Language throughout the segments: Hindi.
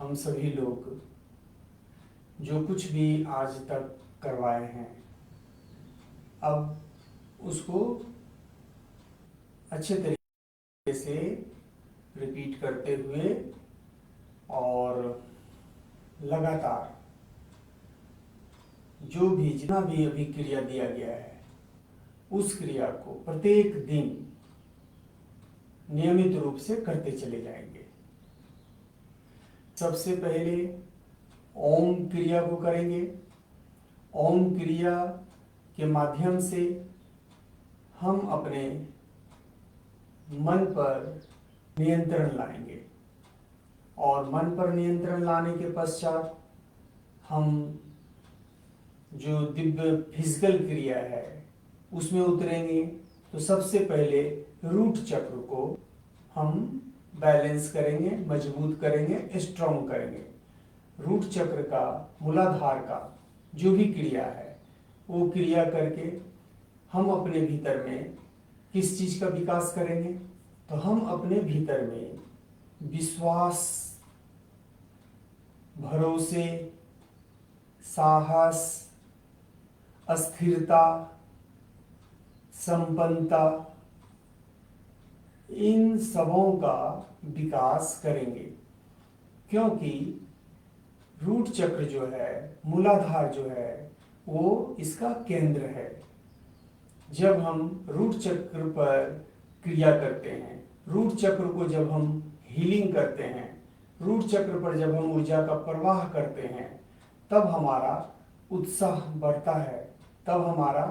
हम सभी लोग जो कुछ भी आज तक करवाए हैं, अब उसको अच्छे तरीके से रिपीट करते हुए और लगातार जो भी जितना भी अभी क्रिया दिया गया है उस क्रिया को प्रत्येक दिन नियमित रूप से करते चले जाएंगे। सबसे पहले ओम क्रिया को करेंगे। ओम क्रिया के माध्यम से हम अपने मन पर नियंत्रण लाएंगे और मन पर नियंत्रण लाने के पश्चात हम जो दिव्य फिजिकल क्रिया है उसमें उतरेंगे। तो सबसे पहले रूट चक्र को हम बैलेंस करेंगे, मजबूत करेंगे, स्ट्रॉन्ग करेंगे। रूट चक्र का, मूलाधार का जो भी क्रिया है वो क्रिया करके हम अपने भीतर में किस चीज का विकास करेंगे? तो हम अपने भीतर में विश्वास, भरोसे, साहस, अस्थिरता, संपन्नता, इन सबों का विकास करेंगे। क्योंकि रूट चक्र जो है, मूलाधार जो है, वो इसका केंद्र है। जब हम रूट चक्र पर क्रिया करते हैं, रूट चक्र को जब हम हीलिंग करते हैं, रूट चक्र पर जब हम ऊर्जा का प्रवाह करते हैं, तब हमारा उत्साह बढ़ता है, तब हमारा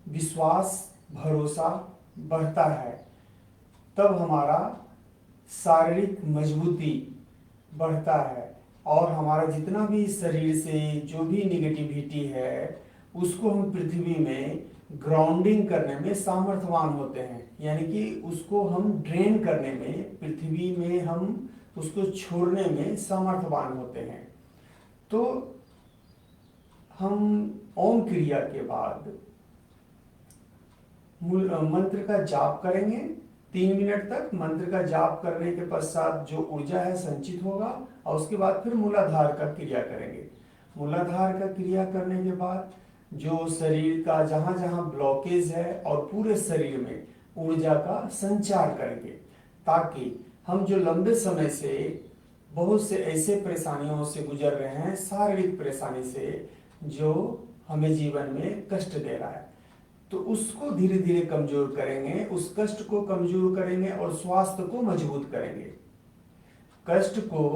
विश्वास, भरोसा बढ़ता है, तब हमारा शारीरिक मजबूती बढ़ता है और हमारा जितना भी शरीर से जो भी निगेटिविटी है उसको हम पृथ्वी में ग्राउंडिंग करने में सामर्थ्यवान होते हैं। यानी कि उसको हम ड्रेन करने में, पृथ्वी में हम उसको छोड़ने में सामर्थ्यवान होते हैं। तो हम ओम क्रिया के बाद मंत्र का जाप करेंगे। 3 मिनट तक मंत्र का जाप करने के पश्चात जो ऊर्जा है संचित होगा और उसके बाद फिर मूलाधार का क्रिया करेंगे। मूलाधार का क्रिया करने के बाद जो शरीर का जहां जहां ब्लॉकेज है और पूरे शरीर में ऊर्जा का संचार करेंगे, ताकि हम जो लंबे समय से बहुत से ऐसे परेशानियों से गुजर रहे हैं, शारीरिक परेशानी से, जो हमें जीवन में कष्ट दे रहा है, तो उसको धीरे धीरे कमजोर करेंगे, उस कष्ट को कमजोर करेंगे और स्वास्थ्य को मजबूत करेंगे। कष्ट को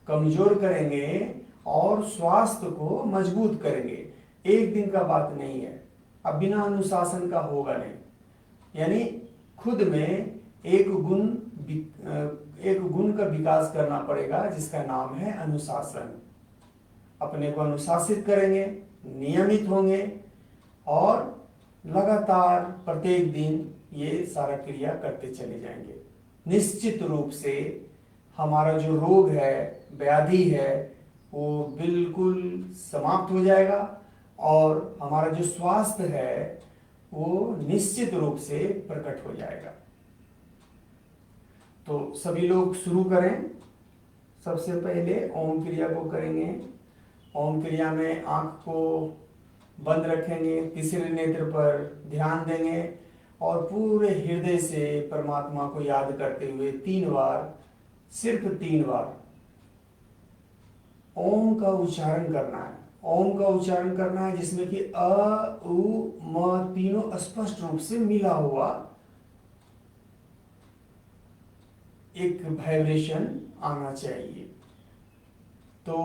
कमजोर करेंगे और स्वास्थ्य को मजबूत करेंगे। एक दिन का बात नहीं है, अब बिना अनुशासन का होगा नहीं। यानी खुद में एक गुण का विकास करना पड़ेगा जिसका नाम है अनुशासन। अपने को अनुशासित करेंगे, नियमित होंगे और लगातार प्रत्येक दिन ये सारा क्रिया करते चले जाएंगे। निश्चित रूप से हमारा जो रोग है, व्याधि है, वो बिल्कुल समाप्त हो जाएगा और हमारा जो स्वास्थ्य है वो निश्चित रूप से प्रकट हो जाएगा। तो सभी लोग शुरू करें। सबसे पहले ओम क्रिया को करेंगे। ओम क्रिया में आंख को बंद रखेंगे, तीसरे नेत्र पर ध्यान देंगे और पूरे हृदय से परमात्मा को याद करते हुए 3 बार, सिर्फ 3 बार ओम का उच्चारण करना है। ओम का उच्चारण करना है जिसमें कि अ, उ, म तीनों स्पष्ट रूप से मिला हुआ एक वाइब्रेशन आना चाहिए। तो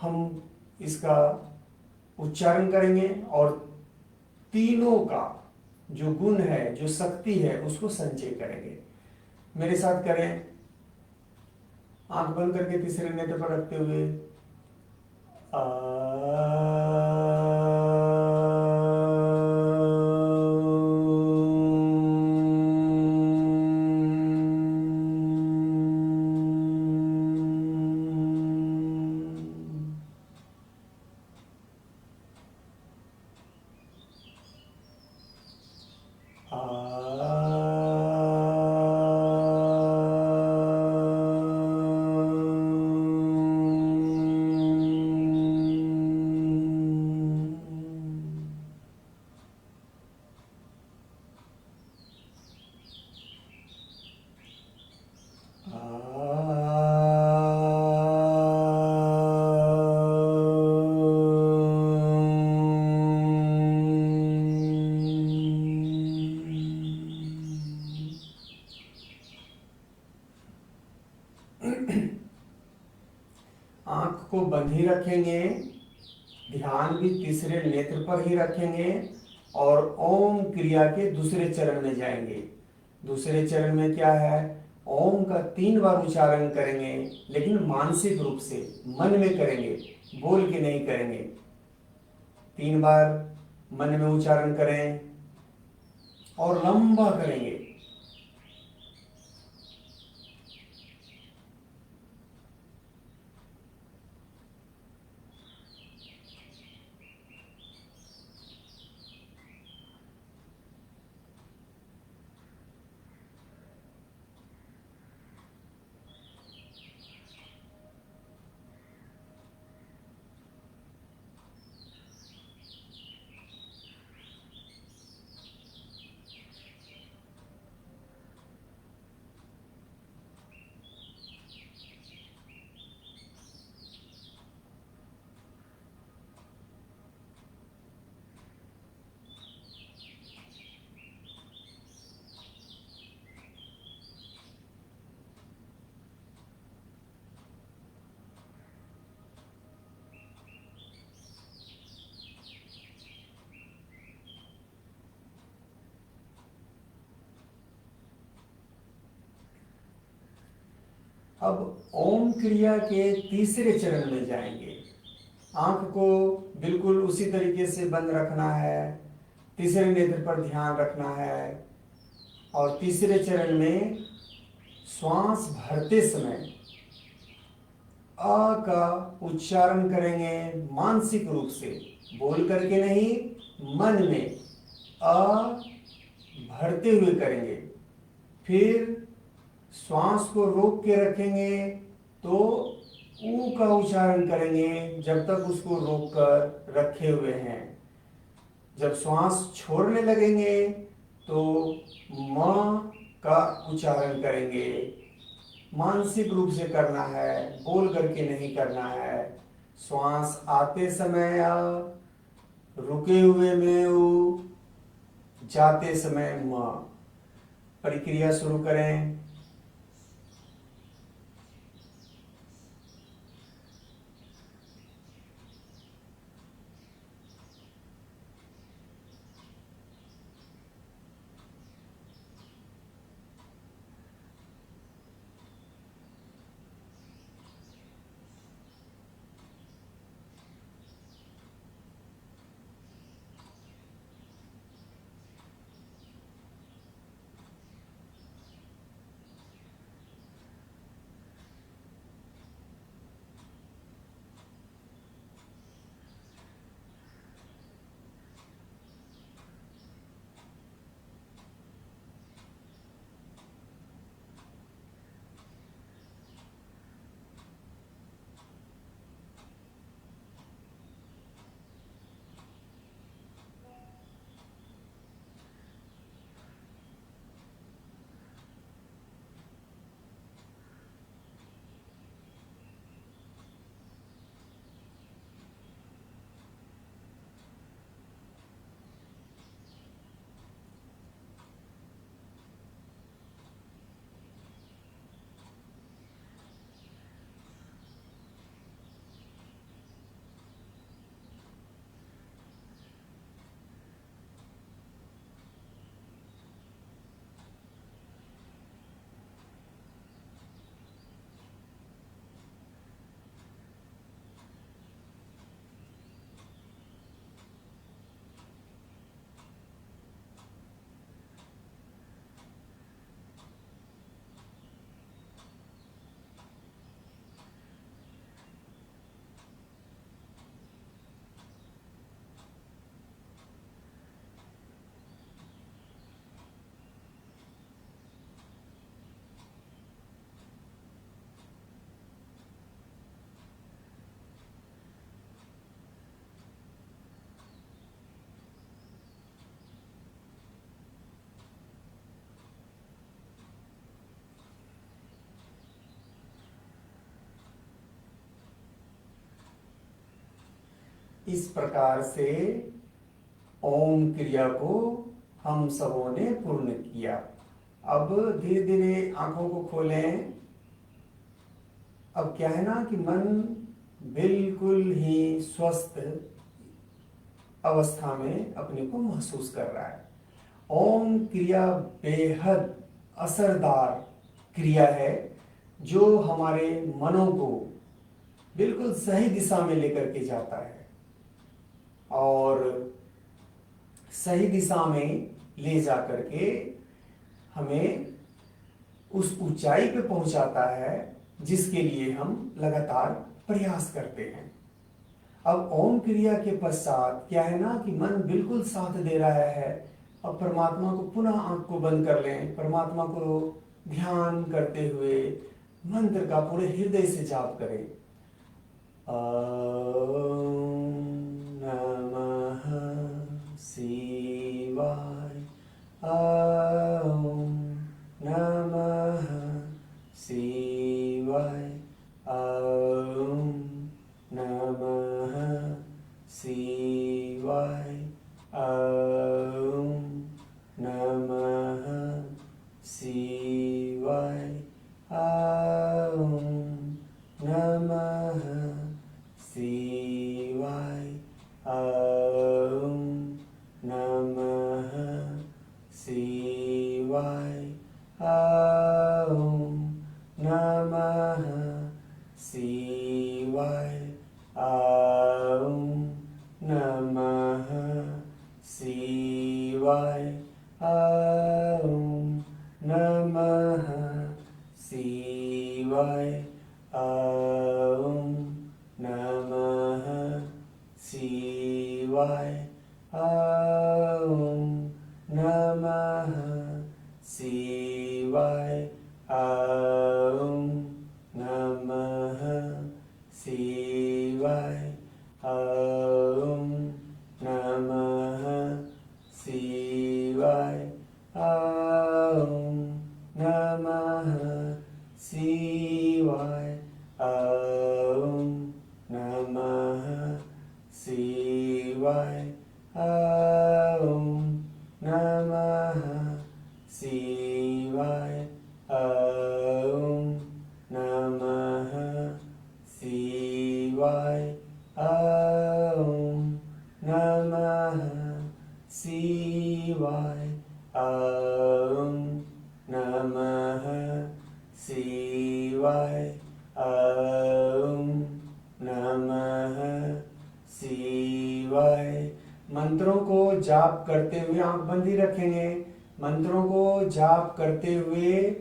हम इसका उच्चारण करेंगे और तीनों का जो गुण है, जो शक्ति है, उसको संचय करेंगे। मेरे साथ करें। आंख बंद करके तीसरे नेत्र पर रखते हुए आ आंख को बंद ही रखेंगे, ध्यान भी तीसरे नेत्र पर ही रखेंगे और ओम क्रिया के दूसरे चरण में जाएंगे। दूसरे चरण में क्या है, ओम का 3 बार उच्चारण करेंगे, लेकिन मानसिक रूप से मन में करेंगे, बोल के नहीं करेंगे। 3 बार मन में उच्चारण करें और लंबा करेंगे। अब ओम क्रिया के तीसरे चरण में जाएंगे। आंख को बिल्कुल उसी तरीके से बंद रखना है, तीसरे नेत्र पर ध्यान रखना है और तीसरे चरण में श्वास भरते समय अ का उच्चारण करेंगे मानसिक रूप से, बोल करके नहीं, मन में अ भरते हुए करेंगे। फिर श्वास को रोक के रखेंगे तो ऊ का उच्चारण करेंगे जब तक उसको रोक कर रखे हुए हैं। जब श्वास छोड़ने लगेंगे तो म का उच्चारण करेंगे। मानसिक रूप से करना है, बोल करके नहीं करना है। श्वास आते समय आ, रुके हुए में ऊ, जाते समय म। प्रक्रिया शुरू करें। इस प्रकार से ओम क्रिया को हम सबों ने पूर्ण किया। अब धीरे धीरे आंखों को खोलें। अब क्या है ना कि मन बिल्कुल ही स्वस्थ अवस्था में अपने को महसूस कर रहा है। ओम क्रिया बेहद असरदार क्रिया है जो हमारे मनों को बिल्कुल सही दिशा में लेकर के जाता है और सही दिशा में ले जा करके हमें उस ऊंचाई पे पहुंचाता है जिसके लिए हम लगातार प्रयास करते हैं। अब ओम क्रिया के पश्चात क्या है ना कि मन बिल्कुल साथ दे रहा है। अब परमात्मा को पुनः आंख को बंद कर लें, परमात्मा को ध्यान करते हुए मंत्र का पूरे हृदय से जाप करें। ओम नमः शिवाय, ओम नमः शिवाय, ओम नमः शिवाय, ओम नमः शिवाय, ओम नमः शिवाय, ओम नमः शिवाय, ओम नमः शिवाय, ओम नमः शिवाय, ओम नमः शिवाय, ओम नमः शिवाय, ओम नमः शिवाय, ओम नमः शिवाय, ओम नमः शिवाय, ओम नमः शिवाय, ओम नमः शिवाय, ओम नमः शिवाय, ओम नमः शिवाय, ओम नमः शिवाय, ओम नमः शिवाय, ओम नमः शिवाय। मंत्रों को जाप करते हुए आंख बंद ही रखेंगे। मंत्रों को जाप करते हुए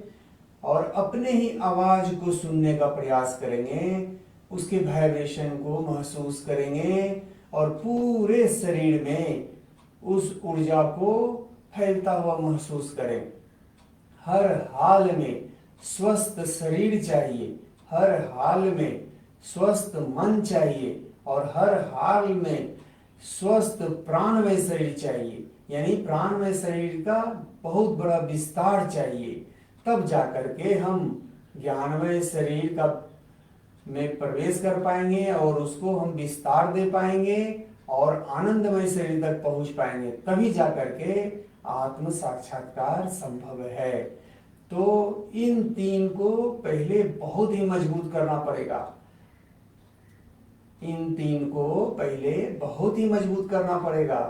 और अपने ही आवाज को सुनने का प्रयास करेंगे, उसके वाइब्रेशन को महसूस करेंगे और पूरे शरीर में उस ऊर्जा को फैलता हुआ महसूस करें। हर हाल में स्वस्थ शरीर चाहिए, हर हाल में स्वस्थ मन चाहिए और हर हाल में स्वस्थ प्राणमय शरीर चाहिए। यानी प्राणमय शरीर का बहुत बड़ा विस्तार चाहिए, तब जाकर के हम ज्ञानमय शरीर का में प्रवेश कर पाएंगे और उसको हम विस्तार दे पाएंगे और आनंदमय शरीर तक पहुंच पाएंगे। तभी जाकर के आत्म साक्षात्कार संभव है। तो इन तीन को पहले बहुत ही मजबूत करना पड़ेगा। इन तीन को पहले बहुत ही मजबूत करना पड़ेगा।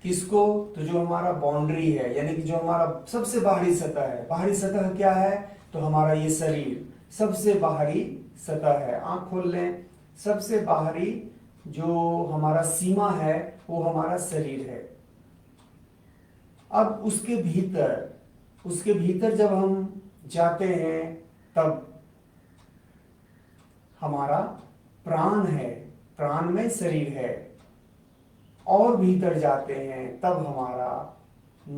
किसको? तो जो हमारा बाउंड्री है, यानी कि जो हमारा सबसे बाहरी सतह है। बाहरी सतह क्या है? तो हमारा ये शरीर सबसे बाहरी सतह है। आंख खोल लें। सबसे बाहरी जो हमारा सीमा है वो हमारा शरीर है। अब उसके भीतर जब हम जाते हैं तब हमारा प्राण है, प्राणमय शरीर है। और भीतर जाते हैं तब हमारा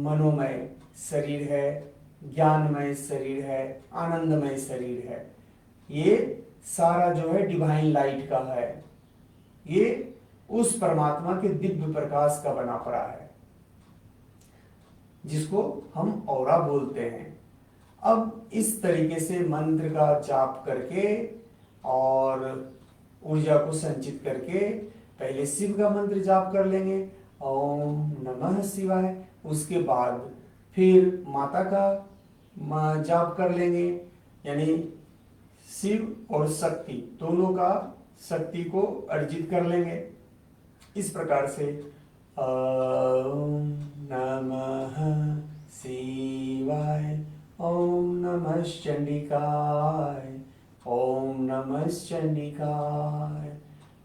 मनोमय शरीर है, ज्ञानमय शरीर है, आनंदमय शरीर है। ये सारा जो है डिवाइन लाइट का है। ये उस परमात्मा के दिव्य प्रकाश का बना पड़ा है जिसको हम औरा बोलते हैं। अब इस तरीके से मंत्र का जाप करके और ऊर्जा को संचित करके पहले शिव का मंत्र जाप कर लेंगे, ओम नमः शिवाय। उसके बाद फिर माता का जाप कर लेंगे, यानी शिव और शक्ति दोनों का शक्ति को अर्जित कर लेंगे। इस प्रकार से ओम नमः शिवाय, ओम नमः चंडिकाय, ओम नमः चंडिकाय,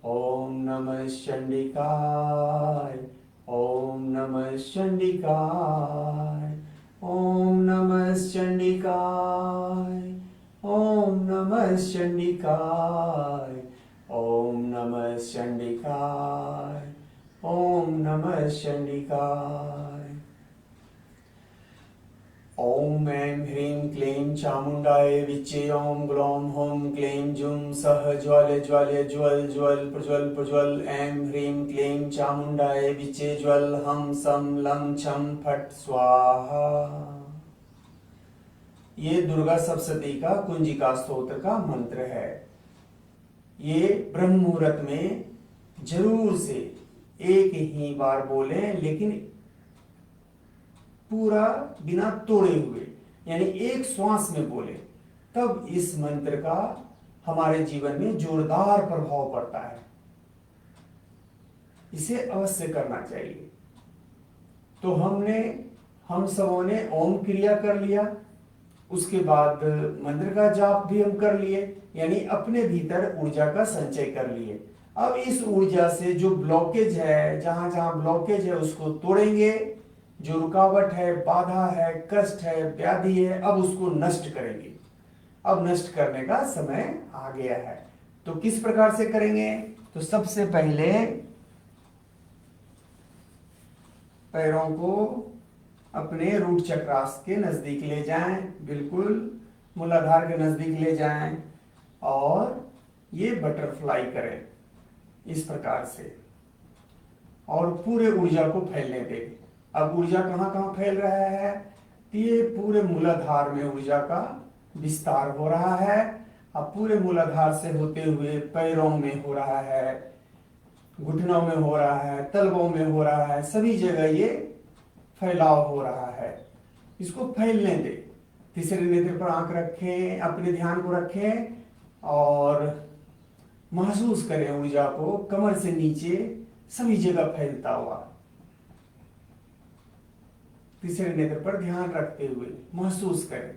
ओम नमः चंडिकाय, ओम नमः चंडिकाय, ओम नमः चंडिकाय, ओम नमः चंडिकाय, ओम नमः चंडिकाय, ओम नमः चंडिकाय। ओम ऐं ह्रीं क्लीं चामुंडाय विच्चे, ओम ग्लौं हौं क्लीं जुं सः ज्वाल ज्वाल्य ज्वल ज्वल प्रज्वल प्रज्वल, ऐं ह्रीं क्लीं चामुंडाय विच्चे ज्वल हम सम लं छम फट स्वाहा। ये दुर्गा सप्तशती का कुंजिका स्तोत्र का मंत्र है। ये ब्रह्म मुहूर्त में जरूर से एक ही बार बोलें, लेकिन पूरा बिना तोड़े हुए, यानी एक श्वास में बोले, तब इस मंत्र का हमारे जीवन में जोरदार प्रभाव पड़ता है। इसे अवश्य करना चाहिए। तो हम सबों ने ओम क्रिया कर लिया, उसके बाद मंत्र का जाप भी हम कर लिए, यानी अपने भीतर ऊर्जा का संचय कर लिए। अब इस ऊर्जा से जो ब्लॉकेज है, जहां जहां ब्लॉकेज है उसको तोड़ेंगे। जो रुकावट है, बाधा है, कष्ट है, व्याधि है, अब उसको नष्ट करेंगे। अब नष्ट करने का समय आ गया है। तो किस प्रकार से करेंगे? तो सबसे पहले पैरों को अपने रूट चक्रास के नजदीक ले जाएं, बिल्कुल मूलाधार के नजदीक ले जाएं और ये बटरफ्लाई करें इस प्रकार से, और पूरे ऊर्जा को फैलने दें। अब ऊर्जा कहाँ कहाँ फैल रहा है? ये पूरे मूलाधार में ऊर्जा का विस्तार हो रहा है। अब पूरे मूलाधार से होते हुए पैरों में हो रहा है, घुटनों में हो रहा है, तलवों में हो रहा है, सभी जगह ये फैलाव हो रहा है। इसको फैलने दे। तीसरे नेत्र पर आंख रखें, अपने ध्यान को रखें और महसूस करें ऊर्जा को कमर से नीचे सभी जगह फैलता हुआ। तीसरे नेत्र पर ध्यान रखते हुए महसूस करें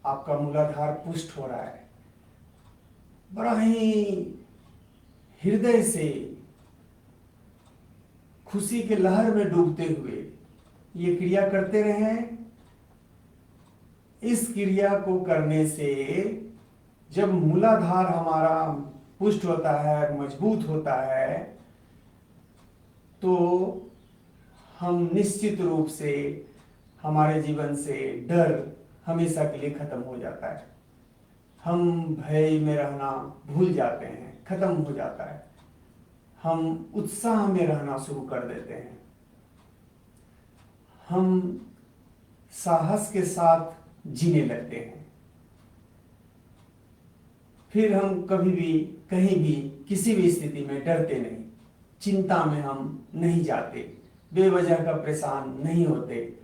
आपका मूलाधार पुष्ट हो रहा है। बड़ा ही हृदय से खुशी के लहर में डूबते हुए ये क्रिया करते रहें। इस क्रिया को करने से जब मूलाधार हमारा पुष्ट होता है, मजबूत होता है, तो हम निश्चित रूप से हमारे जीवन से डर हमेशा के लिए खत्म हो जाता है। हम भय में रहना भूल जाते हैं, खत्म हो जाता है। हम उत्साह में रहना शुरू कर देते हैं। हम साहस के साथ जीने लगते हैं। फिर हम कभी भी, कहीं भी, किसी भी स्थिति में डरते नहीं, चिंता में हम नहीं जाते, बेवजह का परेशान नहीं होते।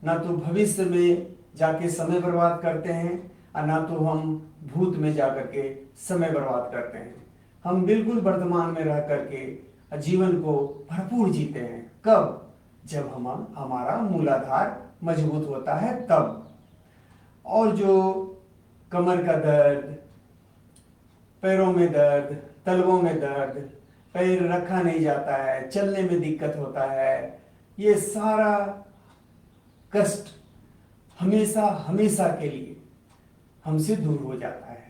ना तो भविष्य में जाके समय बर्बाद करते हैं और ना तो हम भूत में जाकर के समय बर्बाद करते हैं। हम बिल्कुल वर्तमान में रह करके जीवन को भरपूर जीते हैं। कब? जब हमारा मूलाधार मजबूत होता है तब। और जो कमर का दर्द, पैरों में दर्द, तलवों में दर्द, पैर रखा नहीं जाता है, चलने में दिक्कत होता है, ये सारा कष्ट हमेशा हमेशा के लिए हमसे दूर हो जाता है।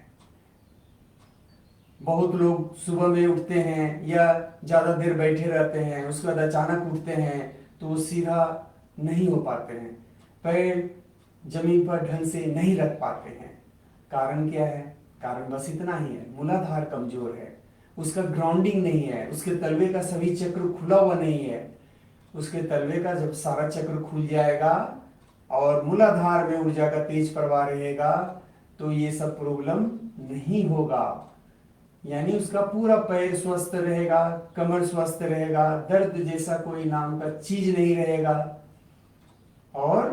बहुत लोग सुबह में उठते हैं या ज़्यादा देर बैठे रहते हैं, उसके बाद अचानक उठते हैं तो वो सीधा नहीं हो पाते हैं, पैर जमीन पर ढंग से नहीं रख पाते हैं। कारण क्या है? कारण बस इतना ही है, मूलाधार कमजोर है, उसका ग्राउंडिंग नहीं है, उसके तलवे का सभी चक्र खुला हुआ नहीं है। उसके तलवे का जब सारा चक्र खुल जाएगा और मूलाधार में ऊर्जा का तेज प्रवाह रहेगा तो ये सब प्रॉब्लम नहीं होगा। यानी उसका पूरा पैर स्वस्थ रहेगा, कमर स्वस्थ रहेगा, दर्द जैसा कोई नाम का चीज नहीं रहेगा और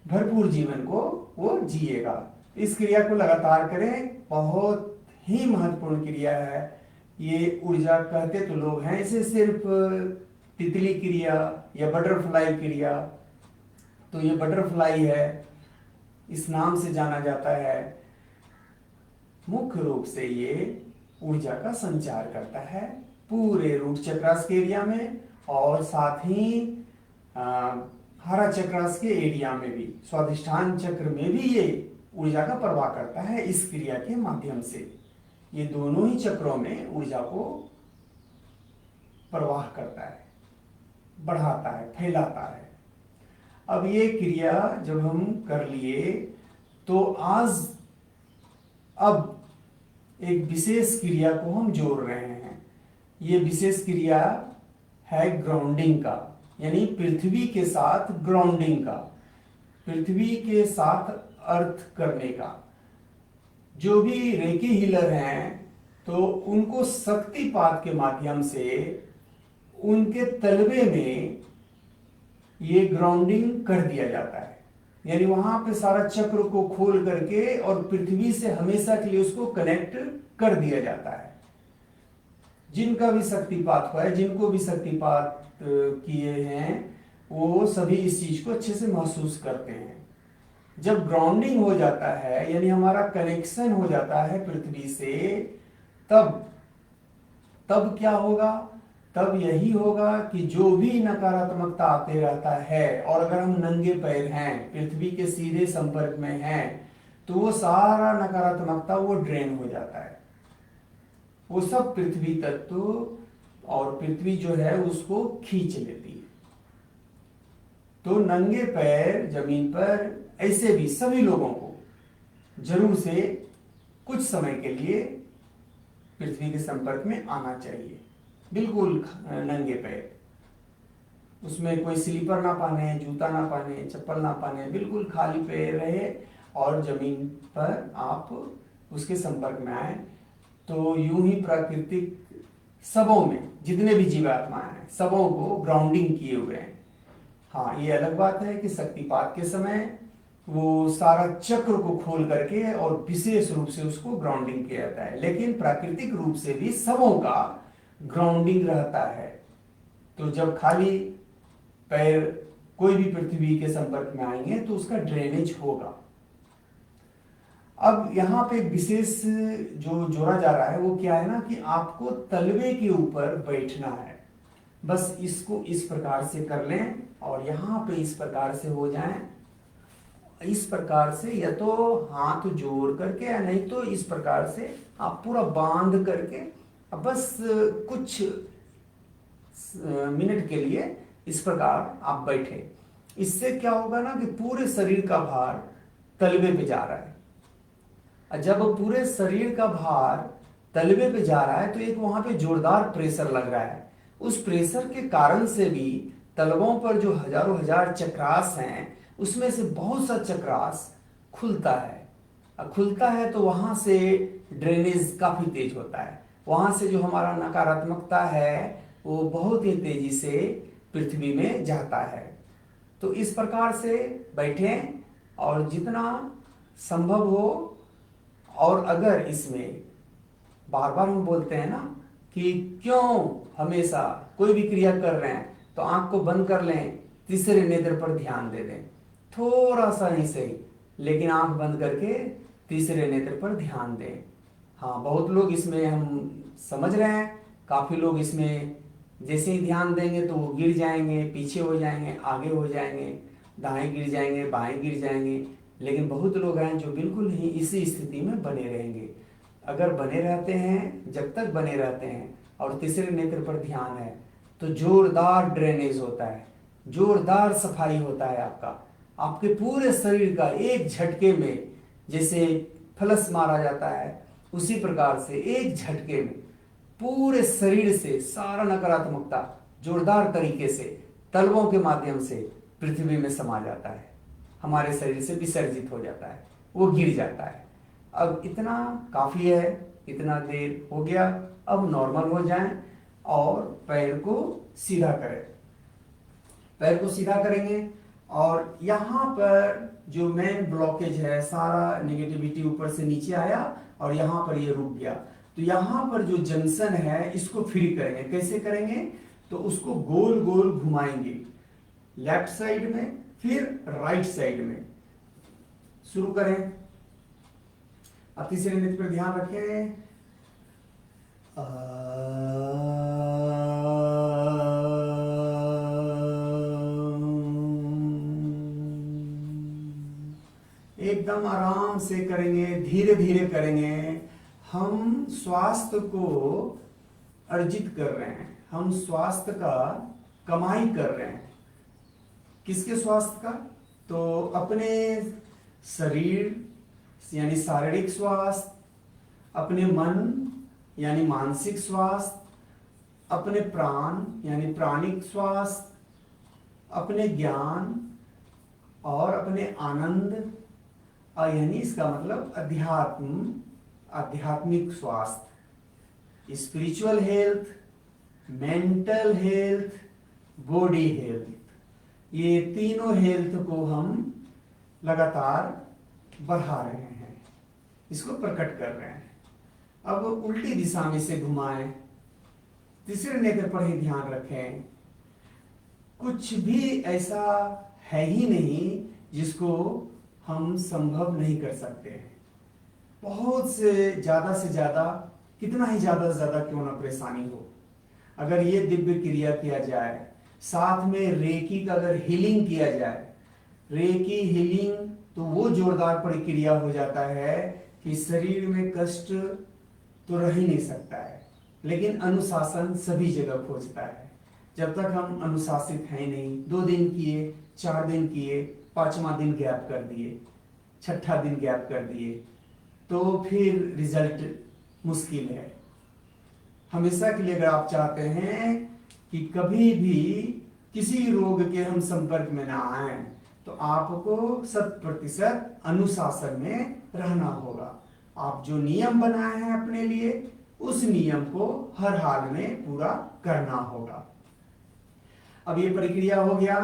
भरपूर जीवन को वो जिएगा। इस क्रिया को लगातार करें बहुत ही महत्वपूर्ण क्रिया है। ये ऊर्जा कहते तो लोग हैं इसे सिर्फ तितली क्रिया या बटरफ्लाई क्रिया, तो ये बटरफ्लाई है, इस नाम से जाना जाता है। मुख्य रूप से ये ऊर्जा का संचार करता है पूरे रूट चक्रास के एरिया में, और साथ ही हरा चक्रास के एरिया में भी, स्वाधिष्ठान चक्र में भी ये ऊर्जा का प्रवाह करता है इस क्रिया के माध्यम से। ये दोनों ही चक्रों में ऊर्जा को प्रवाह करता है, बढ़ाता है, फैलाता है। अब ये क्रिया जब हम कर लिए तो अब एक विशेष क्रिया को हम जोड़ रहे हैं। ये विशेष क्रिया है ग्राउंडिंग का, यानी पृथ्वी के साथ ग्राउंडिंग का, पृथ्वी के साथ अर्थ करने का। जो भी रेकी हीलर हैं तो उनको शक्तिपात के माध्यम से उनके तलवे में ये ग्राउंडिंग कर दिया जाता है, यानी वहां पे सारा चक्र को खोल करके और पृथ्वी से हमेशा के लिए उसको कनेक्ट कर दिया जाता है। जिनका भी शक्तिपात हुआ है, जिनको भी शक्तिपात किए हैं, वो सभी इस चीज को अच्छे से महसूस करते हैं। जब ग्राउंडिंग हो जाता है, यानी हमारा कनेक्शन हो जाता है पृथ्वी से, तब क्या होगा? तब यही होगा कि जो भी नकारात्मकता आते रहता है, और अगर हम नंगे पैर हैं, पृथ्वी के सीधे संपर्क में हैं, तो वो सारा नकारात्मकता वो ड्रेन हो जाता है। वो सब पृथ्वी तत्व और पृथ्वी जो है उसको खींच लेती है। तो नंगे पैर जमीन पर ऐसे भी सभी लोगों को जरूर से कुछ समय के लिए पृथ्वी के संपर्क में आना चाहिए, बिल्कुल नंगे पैर। उसमें कोई स्लीपर ना पहने, जूता ना पहने, चप्पल ना पहने, बिल्कुल खाली पैर रहे और जमीन पर आप उसके संपर्क में आए। तो यूं ही प्राकृतिक सबों में जितने भी जीवात्माएं हैं, सबों को ग्राउंडिंग किए हुए हैं। हाँ, ये अलग बात है कि शक्तिपात के समय वो सारा चक्र को खोल करके और विशेष रूप से उसको ग्राउंडिंग किया जाता है, लेकिन प्राकृतिक रूप से भी सबों का ग्राउंडिंग रहता है। तो जब खाली पैर कोई भी पृथ्वी के संपर्क में आएंगे तो उसका ड्रेनेज होगा। अब यहाँ पे विशेष जो जोड़ा जा रहा है वो क्या है ना, कि आपको तलवे के ऊपर बैठना है। बस इसको इस प्रकार से कर लें और यहाँ पे इस प्रकार से हो जाएं, इस प्रकार से, या तो हाथ जोड़ करके या नहीं तो इस प्रकार से आप पूरा बांध करके बस कुछ मिनट के लिए इस प्रकार आप बैठे। इससे क्या होगा ना कि पूरे शरीर का भार तलवे पे जा रहा है। जब पूरे शरीर का भार तलवे पे जा रहा है तो एक वहां पे जोरदार प्रेशर लग रहा है। उस प्रेशर के कारण से भी तलवों पर जो हजारों हजार चक्रास हैं उसमें से बहुत सा चक्रास खुलता है। खुलता है तो वहां से ड्रेनेज काफी तेज होता है। वहां से जो हमारा नकारात्मकता है वो बहुत ही तेजी से पृथ्वी में जाता है। तो इस प्रकार से बैठें और जितना संभव हो, और अगर इसमें बार बार हम बोलते हैं ना कि क्यों हमेशा कोई भी क्रिया कर रहे हैं तो आंख को बंद कर लें, तीसरे नेत्र पर ध्यान दे दें, थोड़ा सा ही सही, लेकिन आंख बंद करके तीसरे नेत्र पर ध्यान दें। हाँ, बहुत लोग इसमें हम समझ रहे हैं, काफी लोग इसमें जैसे ही ध्यान देंगे तो वो गिर जाएंगे, पीछे हो जाएंगे, आगे हो जाएंगे, दाएं गिर जाएंगे, बाएं गिर जाएंगे। लेकिन बहुत लोग हैं जो बिल्कुल ही इसी स्थिति में बने रहेंगे। अगर बने रहते हैं, जब तक बने रहते हैं और तीसरे नेत्र पर ध्यान है तो जोरदार ड्रेनेज होता है, जोरदार सफाई होता है आपके पूरे शरीर का एक झटके में। जैसे फ्लश मारा जाता है उसी प्रकार से एक झटके में पूरे शरीर से सारा नकारात्मकता जोरदार तरीके से तलवों के माध्यम से पृथ्वी में समा जाता है, हमारे शरीर से विसर्जित हो जाता है, वो गिर जाता है। अब इतना काफी है, इतना देर हो गया। अब नॉर्मल हो जाएं और पैर को सीधा करें। पैर को सीधा करेंगे और यहाँ पर जो मेन ब्लॉकेज है, सारा नेगेटिविटी ऊपर से नीचे आया और यहाँ पर ये रुक गया, तो यहाँ पर जो जंक्शन है इसको फ्री करेंगे। कैसे करेंगे? तो उसको गोल गोल घुमाएंगे, लेफ्ट साइड में फिर राइट साइड में। शुरू करें। अब तीसरे नृत्य पर ध्यान रखें। एकदम आराम से करेंगे, धीरे धीरे करेंगे। हम स्वास्थ्य को अर्जित कर रहे हैं, हम स्वास्थ्य का कमाई कर रहे हैं। किसके स्वास्थ्य का? तो अपने शरीर यानी शारीरिक स्वास्थ्य, अपने मन यानी मानसिक स्वास्थ्य, अपने प्राण यानी प्राणिक स्वास्थ्य, अपने ज्ञान और अपने आनंद यानी इसका मतलब आध्यात्मिक स्वास्थ्य, spiritual health, mental health, body health, ये तीनों हेल्थ को हम लगातार बढ़ा रहे हैं, इसको प्रकट कर रहे हैं। अब उल्टी दिशा में से घुमाएं। तीसरे नेत्र पर ही ध्यान रखें। कुछ भी ऐसा है ही नहीं जिसको हम संभव नहीं कर सकते हैं। बहुत से ज्यादा कितना ही ज्यादा से ज्यादा क्यों ना परेशानी हो, अगर ये दिव्य क्रिया किया जाए, साथ में रेकी का अगर हीलिंग किया जाए, रेकी हीलिंग तो वो जोरदार प्रक्रिया हो जाता है कि शरीर में कष्ट तो रह ही नहीं सकता है, लेकिन अनुशासन सभी जगह खोजता है। जब तक हम अनुशासित हैं नहीं, 2 दिन किए, 4 दिन किए, 5वां दिन गैप कर दिए, 6ठा दिन गैप कर दिए, तो फिर रिजल्ट मुश्किल है। हमेशा के लिए अगर आप चाहते हैं कि कभी भी किसी रोग के हम संपर्क में ना आए, तो आपको 100% अनुशासन में रहना होगा। आप जो नियम बनाए हैं अपने लिए, उस नियम को हर हाल में पूरा करना होगा। अब ये प्रक्रिया हो गया।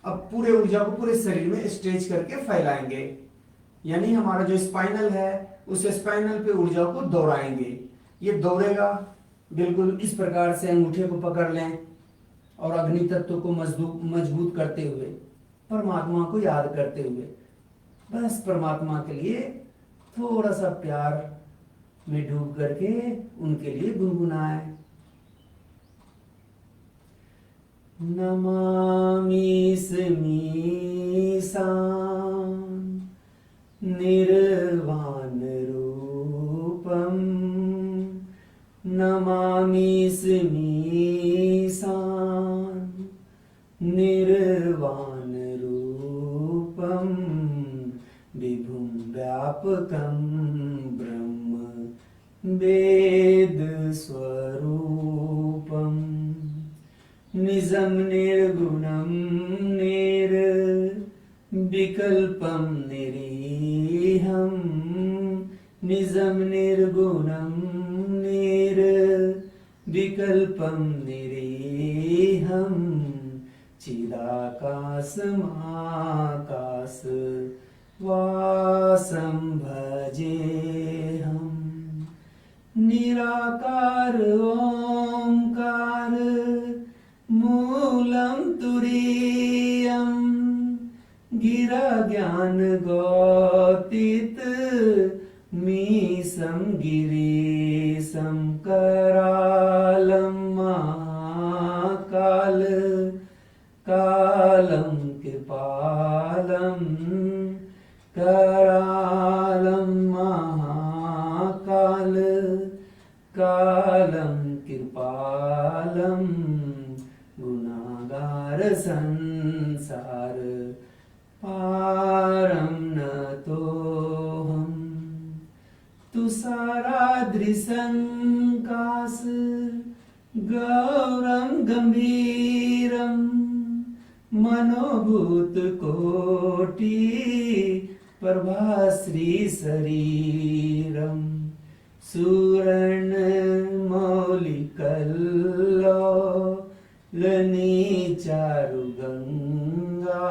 अब पूरे ऊर्जा को पूरे शरीर में स्ट्रेच करके फैलाएंगे, यानी हमारा जो स्पाइनल है उस स्पाइनल पे ऊर्जा को दौड़ाएंगे। ये दौड़ेगा बिल्कुल इस प्रकार से। अंगूठे को पकड़ लें और अग्नि तत्व को मजबूत करते हुए, परमात्मा को याद करते हुए, बस परमात्मा के लिए थोड़ा सा प्यार में डूब करके उनके लिए गुनगुनाएं। नमामि स्मीशान निर्वाण रूपम, नमामि स्मीशान निर्वाण रूपम, विभुं व्यापकं ब्रह्म वेद स्वरूपम, निजं निर्गुणं निर्विकल्पं निरीहं, निजं निर्गुणं निर्विकल्पं निरीहं, चिदाकाशमाकाश वासं भजेऽहम्, निराकार ओंकार मूलं तुरीयं, गिरा ज्ञान गौतित मीशं गिरीशं, करालं महाकाल कालं कृपालं, करालं महाकाल कालं कृपालं, गुणागार संसार पारं नतोऽहम्, तुषाराद्रिसंकाश गौरं गंभीरं, मनोभूत कोटि प्रभाश्री शरीरं, सुवर्ण मौलिकल्लोलनी चारुगंगा,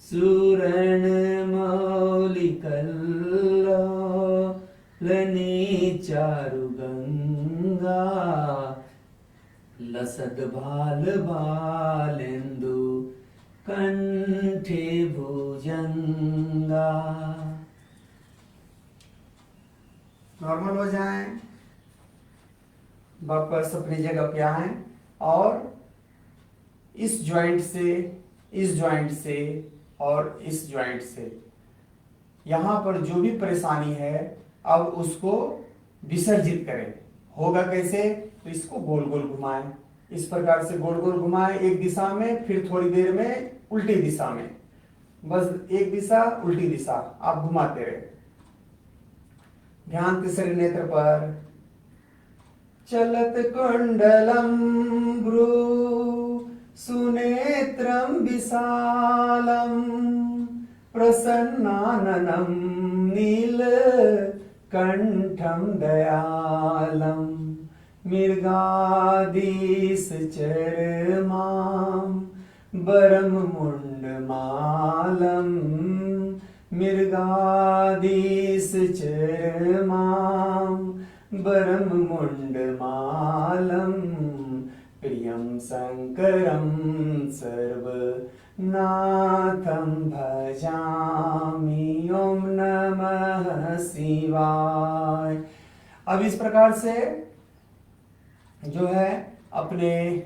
सुवर्ण मौलिकल्लोलनी लनी चारु गंगा लसत भाल बालेंदु कंठे भुजंगा। नॉर्मल हो जाएं, वापस अपनी जगह पे आए और इस जॉइंट से, इस जॉइंट से और इस जॉइंट से यहां पर जो भी परेशानी है अब उसको विसर्जित करें। होगा कैसे? तो इसको गोल गोल घुमाएं, इस प्रकार से गोल गोल घुमाएं एक दिशा में, फिर थोड़ी देर में उल्टी दिशा में, बस एक दिशा उल्टी दिशा आप घुमाते रहे। ध्यान तीसरे नेत्र पर। चलत कुंडलम भ्रू सुनेत्रम विशालम प्रसन्नाननं नील कंठम दयालम मृगादीश चरमाम बरम मुंडमालम मृगादीश चरमाम बरम मुंडमालम प्रियं शंकरं सर्वनाथं भजामि। ओम नमः शिवाय। अब इस प्रकार से जो है अपने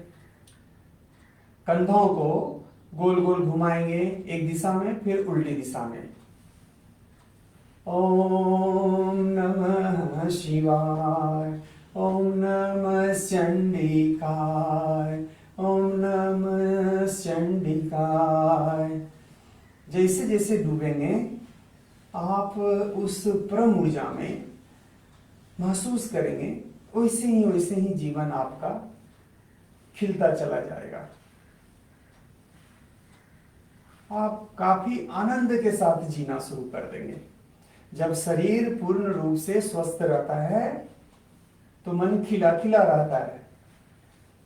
कंधों को गोल गोल घुमाएंगे एक दिशा में, फिर उल्टी दिशा में। ओम नमः शिवाय, ओम नमः चंडिकाय, ओम नमः चंडिकाय। जैसे जैसे डूबेंगे आप उस परम ऊर्जा में महसूस करेंगे, वैसे ही जीवन आपका खिलता चला जाएगा। आप काफी आनंद के साथ जीना शुरू कर देंगे। जब शरीर पूर्ण रूप से स्वस्थ रहता है तो मन खिला खिला रहता है,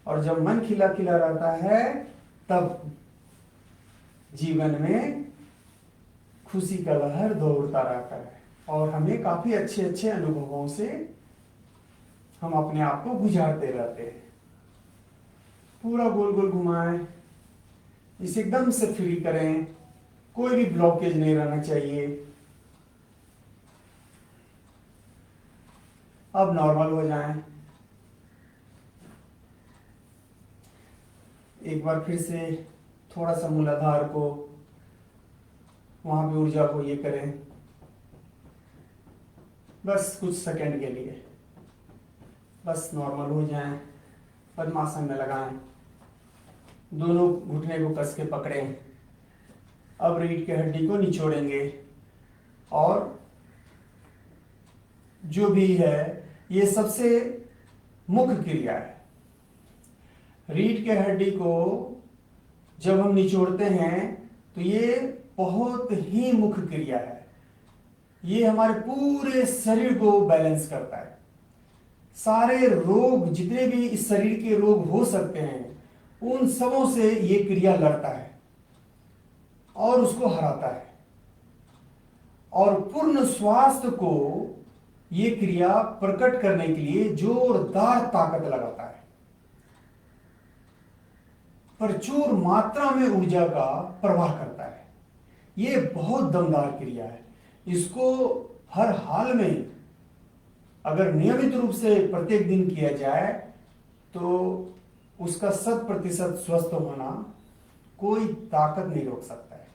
और जब मन खिला खिला रहता है तब जीवन में खुशी का लहर दौड़ता रहता है, और हमें काफी अच्छे अच्छे अनुभवों से हम अपने आप को गुजारते रहते हैं। पूरा गोल गोल घुमाएं, इसे एकदम से फ्री करें, कोई भी ब्लॉकेज नहीं रहना चाहिए। अब नॉर्मल हो जाएं। एक बार फिर से थोड़ा सा मूलाधार को, वहां पे ऊर्जा को ये करें, बस कुछ सेकंड के लिए। बस नॉर्मल हो जाएं, पद्मासन में लगाएं, दोनों घुटने को कस के पकड़ें। अब रीढ़ की हड्डी को निचोड़ेंगे, और जो भी है ये सबसे मुख्य क्रिया है। रीढ़ की हड्डी को जब हम निचोड़ते हैं तो ये बहुत ही मुख्य क्रिया है। ये हमारे पूरे शरीर को बैलेंस करता है। सारे रोग, जितने भी इस शरीर के रोग हो सकते हैं, उन सबों से ये क्रिया लड़ता है और उसको हराता है। और पूर्ण स्वास्थ्य को ये क्रिया प्रकट करने के लिए जोरदार ताकत लगाता है। प्रचुर मात्रा में ऊर्जा का प्रवाह करता है। ये बहुत दमदार क्रिया है। इसको हर हाल में अगर नियमित रूप से प्रत्येक दिन किया जाए तो उसका 100% स्वस्थ होना कोई ताकत नहीं रोक सकता है।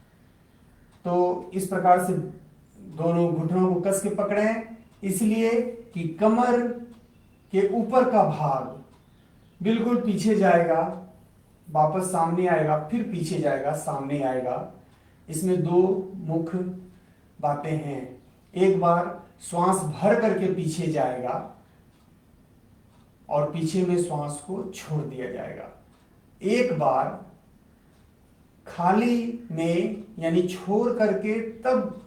तो इस प्रकार से दोनों घुटनों को कस के पकड़ें, इसलिए कि कमर के ऊपर का भाग बिल्कुल पीछे जाएगा, वापस सामने आएगा, फिर पीछे जाएगा, सामने आएगा। इसमें दो मुख्य बातें हैं। एक बार श्वास भर करके पीछे जाएगा और पीछे में श्वास को छोड़ दिया जाएगा। एक बार खाली में यानी छोड़ करके तब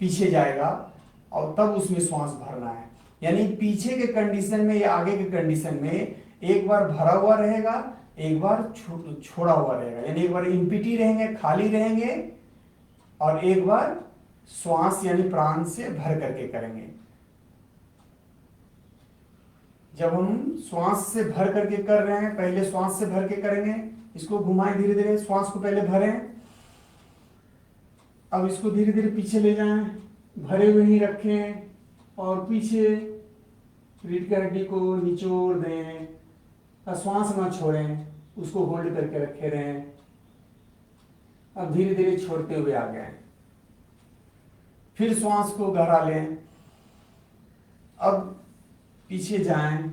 पीछे जाएगा और तब उसमें श्वास भरना है। यानी पीछे के कंडीशन में या आगे के कंडीशन में एक बार भरा हुआ रहेगा, एक बार छोड़ा हुआ रहेगा। यानी एक बार इम्पिटी रहेंगे, खाली रहेंगे, और एक बार श्वास यानी प्राण से भर करके करेंगे। जब हम श्वास से भर करके कर रहे हैं, पहले श्वास से भर के करेंगे, इसको घुमाएं धीरे धीरे, श्वास को पहले भरें, अब इसको धीरे धीरे पीछे ले जाएं, भरे हुए ही रखें और पीछे रीढ़ की हड्डी को निचोड़ दें, श्वास ना छोड़ें, उसको होल्ड करके रखे रहें। अब धीरे धीरे छोड़ते हुए आ गए, फिर श्वास को गहरा लें, अब पीछे जाएं,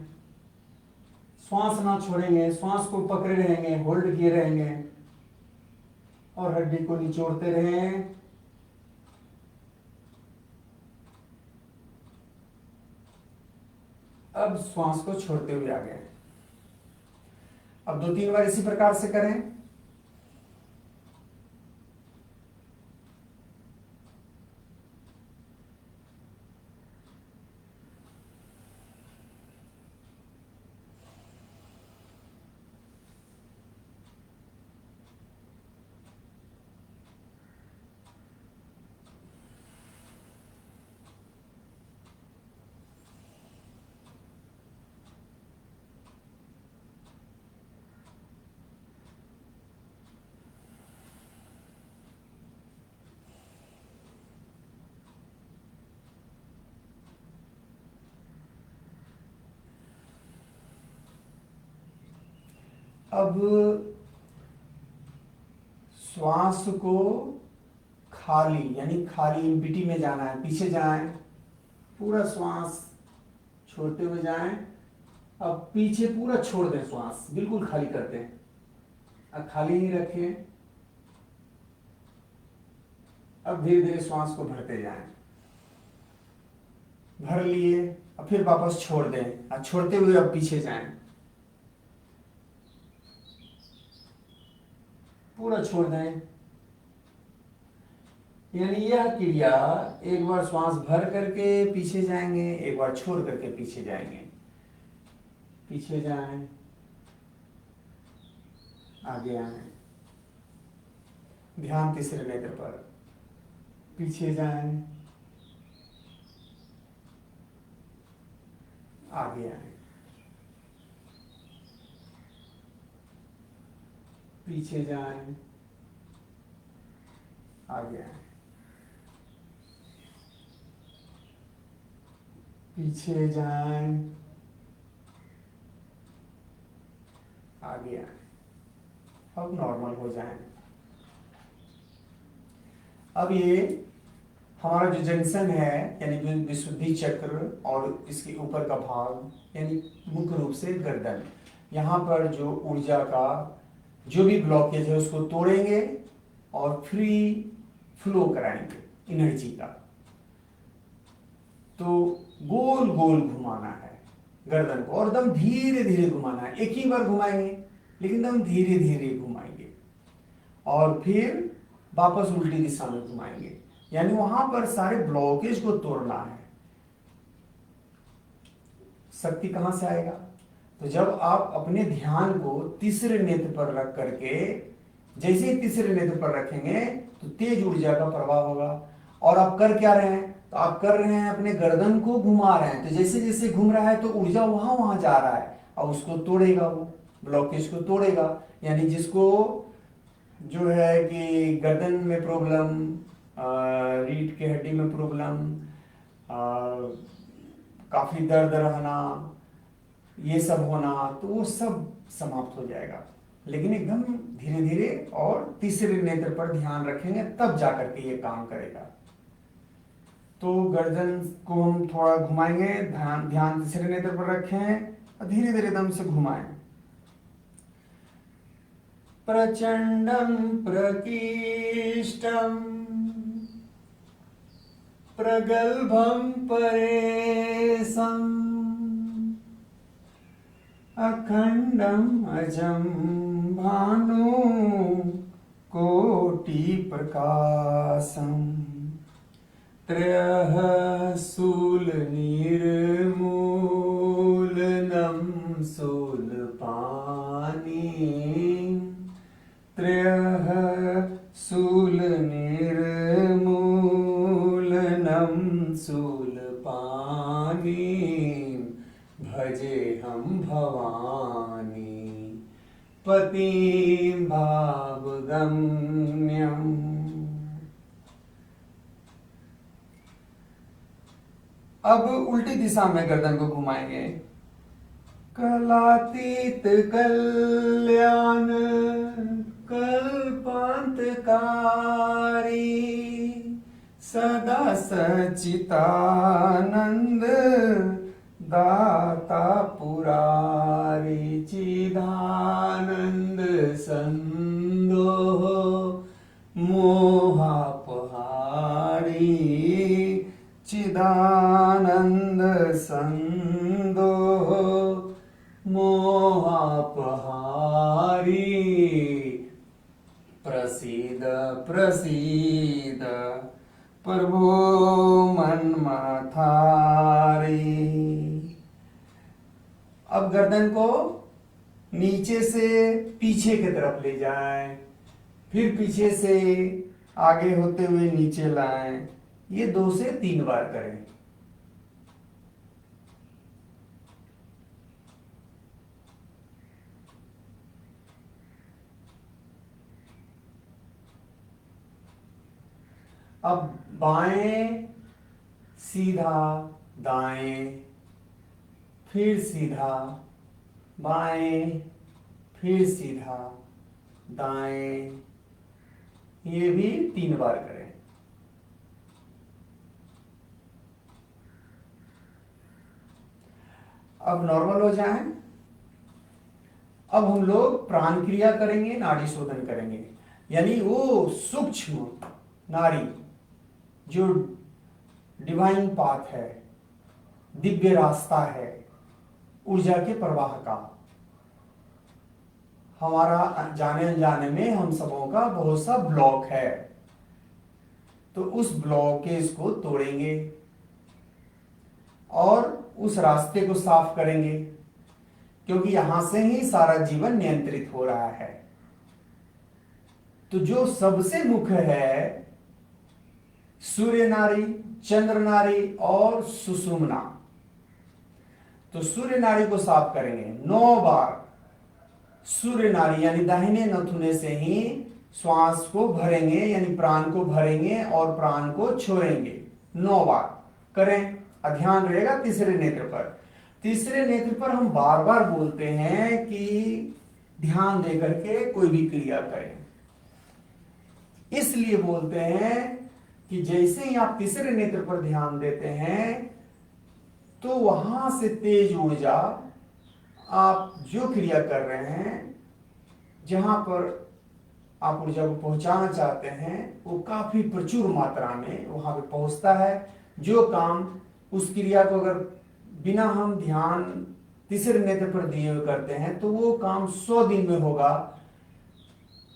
श्वास ना छोड़ेंगे, श्वास को पकड़े रहेंगे, होल्ड किए रहेंगे और हड्डी को निचोड़ते रहें। अब श्वास को छोड़ते हुए आ गए। अब 2-3 बार इसी प्रकार से करें। अब श्वास को खाली यानी खाली एम्प्टी में जाना है, पीछे जाएं, पूरा श्वास छोड़ते हुए जाएं। अब पीछे पूरा छोड़ दें, श्वास बिल्कुल खाली करते हैं, अब खाली ही रखें। अब धीरे धीरे श्वास को भरते जाएं, भर लिए, अब फिर वापस छोड़ दें, अब छोड़ते हुए अब पीछे जाएं, पूरा छोड़ दें। यानी यह क्रिया एक बार श्वास भर करके पीछे जाएंगे, एक बार छोड़ करके पीछे जाएंगे, पीछे जाएं, आगे आए, ध्यान तीसरे नेत्र पर, पीछे जाएं, आगे आए, पीछे जाएं, आगे आए, पीछे जाएं, आगे आए। अब नॉर्मल हो जाएं। अब ये हमारा जो जंक्शन है यानी विशुद्धि चक्र और इसके ऊपर का भाग यानी मुख्य रूप से गर्दन, यहाँ पर जो ऊर्जा का जो भी ब्लॉकेज है उसको तोड़ेंगे और फ्री फ्लो कराएंगे एनर्जी का। तो गोल गोल घुमाना है गर्दन को और दम धीरे धीरे घुमाना है। एक ही बार घुमाएंगे लेकिन दम धीरे धीरे घुमाएंगे और फिर वापस उल्टी दिशा में घुमाएंगे, यानी वहां पर सारे ब्लॉकेज को तोड़ना है। शक्ति कहां से आएगा? तो जब आप अपने ध्यान को तीसरे नेत्र पर रख करके, जैसे ही तीसरे नेत्र पर रखेंगे तो तेज ऊर्जा का प्रवाह होगा। और आप कर क्या रहे हैं? तो आप कर रहे हैं अपने गर्दन को घुमा रहे हैं, तो जैसे जैसे घूम रहा है तो ऊर्जा वहां वहां जा रहा है और उसको तोड़ेगा, वो ब्लॉकेज को तोड़ेगा। यानी जिसको जो है कि गर्दन में प्रॉब्लम, रीढ़ की हड्डी में प्रॉब्लम, काफी दर्द रहना, ये सब होना, तो वो सब समाप्त हो जाएगा। लेकिन एकदम धीरे धीरे और तीसरे नेत्र पर ध्यान रखेंगे तब जाकर के ये काम करेगा। तो गर्दन को हम थोड़ा घुमाएंगे, ध्यान तीसरे नेत्र पर रखें और धीरे धीरे दम से घुमाएं। प्रचंडम प्रकीष्टम प्रगल्भम परेशम अखंडम अजम भानु कोटि प्रकाशम त्रयः शूलनिर्मूलनं शूलपाणि त्रयः शूलनिर्मूलनं शूलपाणि भजेऽहं पतिं भावगम्यम्। अब उल्टी दिशा में गर्दन को घुमाएंगे। कलातीत कल्याण कल्पांतकारी सदा सच्चिदानंद दाता पुरारी चिदानंद संदोह मोहापहारी चिदानंद संदोह मोहापहारी प्रसीद प्रसीद प्रभो मन्मथारी। अब गर्दन को नीचे से पीछे की तरफ ले जाएं, फिर पीछे से आगे होते हुए नीचे लाएं। ये 2 से 3 बार करें। अब बाएं सीधा दाएं, फिर सीधा बाएं, फिर सीधा दाएं। ये भी 3 बार करें। अब नॉर्मल हो जाएं। अब हम लोग प्राण क्रिया करेंगे, नाड़ी शोधन करेंगे। यानी वो सूक्ष्म नाड़ी जो डिवाइन पाथ है, दिव्य रास्ता है ऊर्जा के प्रवाह का। हमारा जाने अनजाने में हम सबों का बहुत सा ब्लॉक है, तो उस ब्लॉकेज को तोड़ेंगे और उस रास्ते को साफ करेंगे, क्योंकि यहां से ही सारा जीवन नियंत्रित हो रहा है। तो जो सबसे मुख्य है सूर्य नाड़ी, चंद्र नाड़ी और सुषुम्ना। तो सूर्य नाड़ी को साफ करेंगे 9 बार। सूर्य नाड़ी यानी दाहिने नथुने से ही श्वास को भरेंगे, यानी प्राण को भरेंगे और प्राण को छोड़ेंगे 9 बार करें। ध्यान रहेगा तीसरे नेत्र पर। तीसरे नेत्र पर हम बार बार बोलते हैं कि ध्यान दे करके कोई भी क्रिया करें। इसलिए बोलते हैं कि जैसे ही आप तीसरे नेत्र पर ध्यान देते हैं तो वहां से तेज ऊर्जा, आप जो क्रिया कर रहे हैं, जहां पर आप ऊर्जा को पहुंचाना चाहते हैं, वो काफी प्रचुर मात्रा में वहां पे पहुंचता है। जो काम उस क्रिया को अगर बिना हम ध्यान तीसरे नेत्र पर दिए हुए करते हैं तो वो काम 100 दिन में होगा।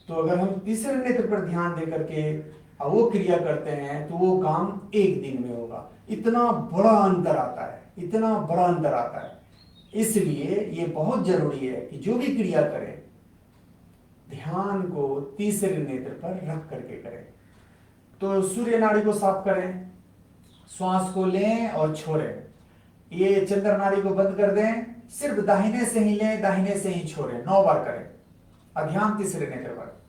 तो अगर हम तीसरे नेत्र पर ध्यान दे करके वो क्रिया करते हैं तो वो काम 1 दिन में होगा। इतना बड़ा अंतर आता है, इतना बड़ा अंतर आता है। इसलिए ये बहुत जरूरी है कि जो भी क्रिया करें ध्यान को तीसरे नेत्र पर रख करके करें। तो सूर्य नाड़ी को साफ करें, श्वास को लें और छोड़ें। ये चंद्र नाड़ी को बंद कर दें, सिर्फ दाहिने से ही लें, दाहिने से ही छोड़ें। 9 बार करें। ध्यान तीसरे नेत्र पर।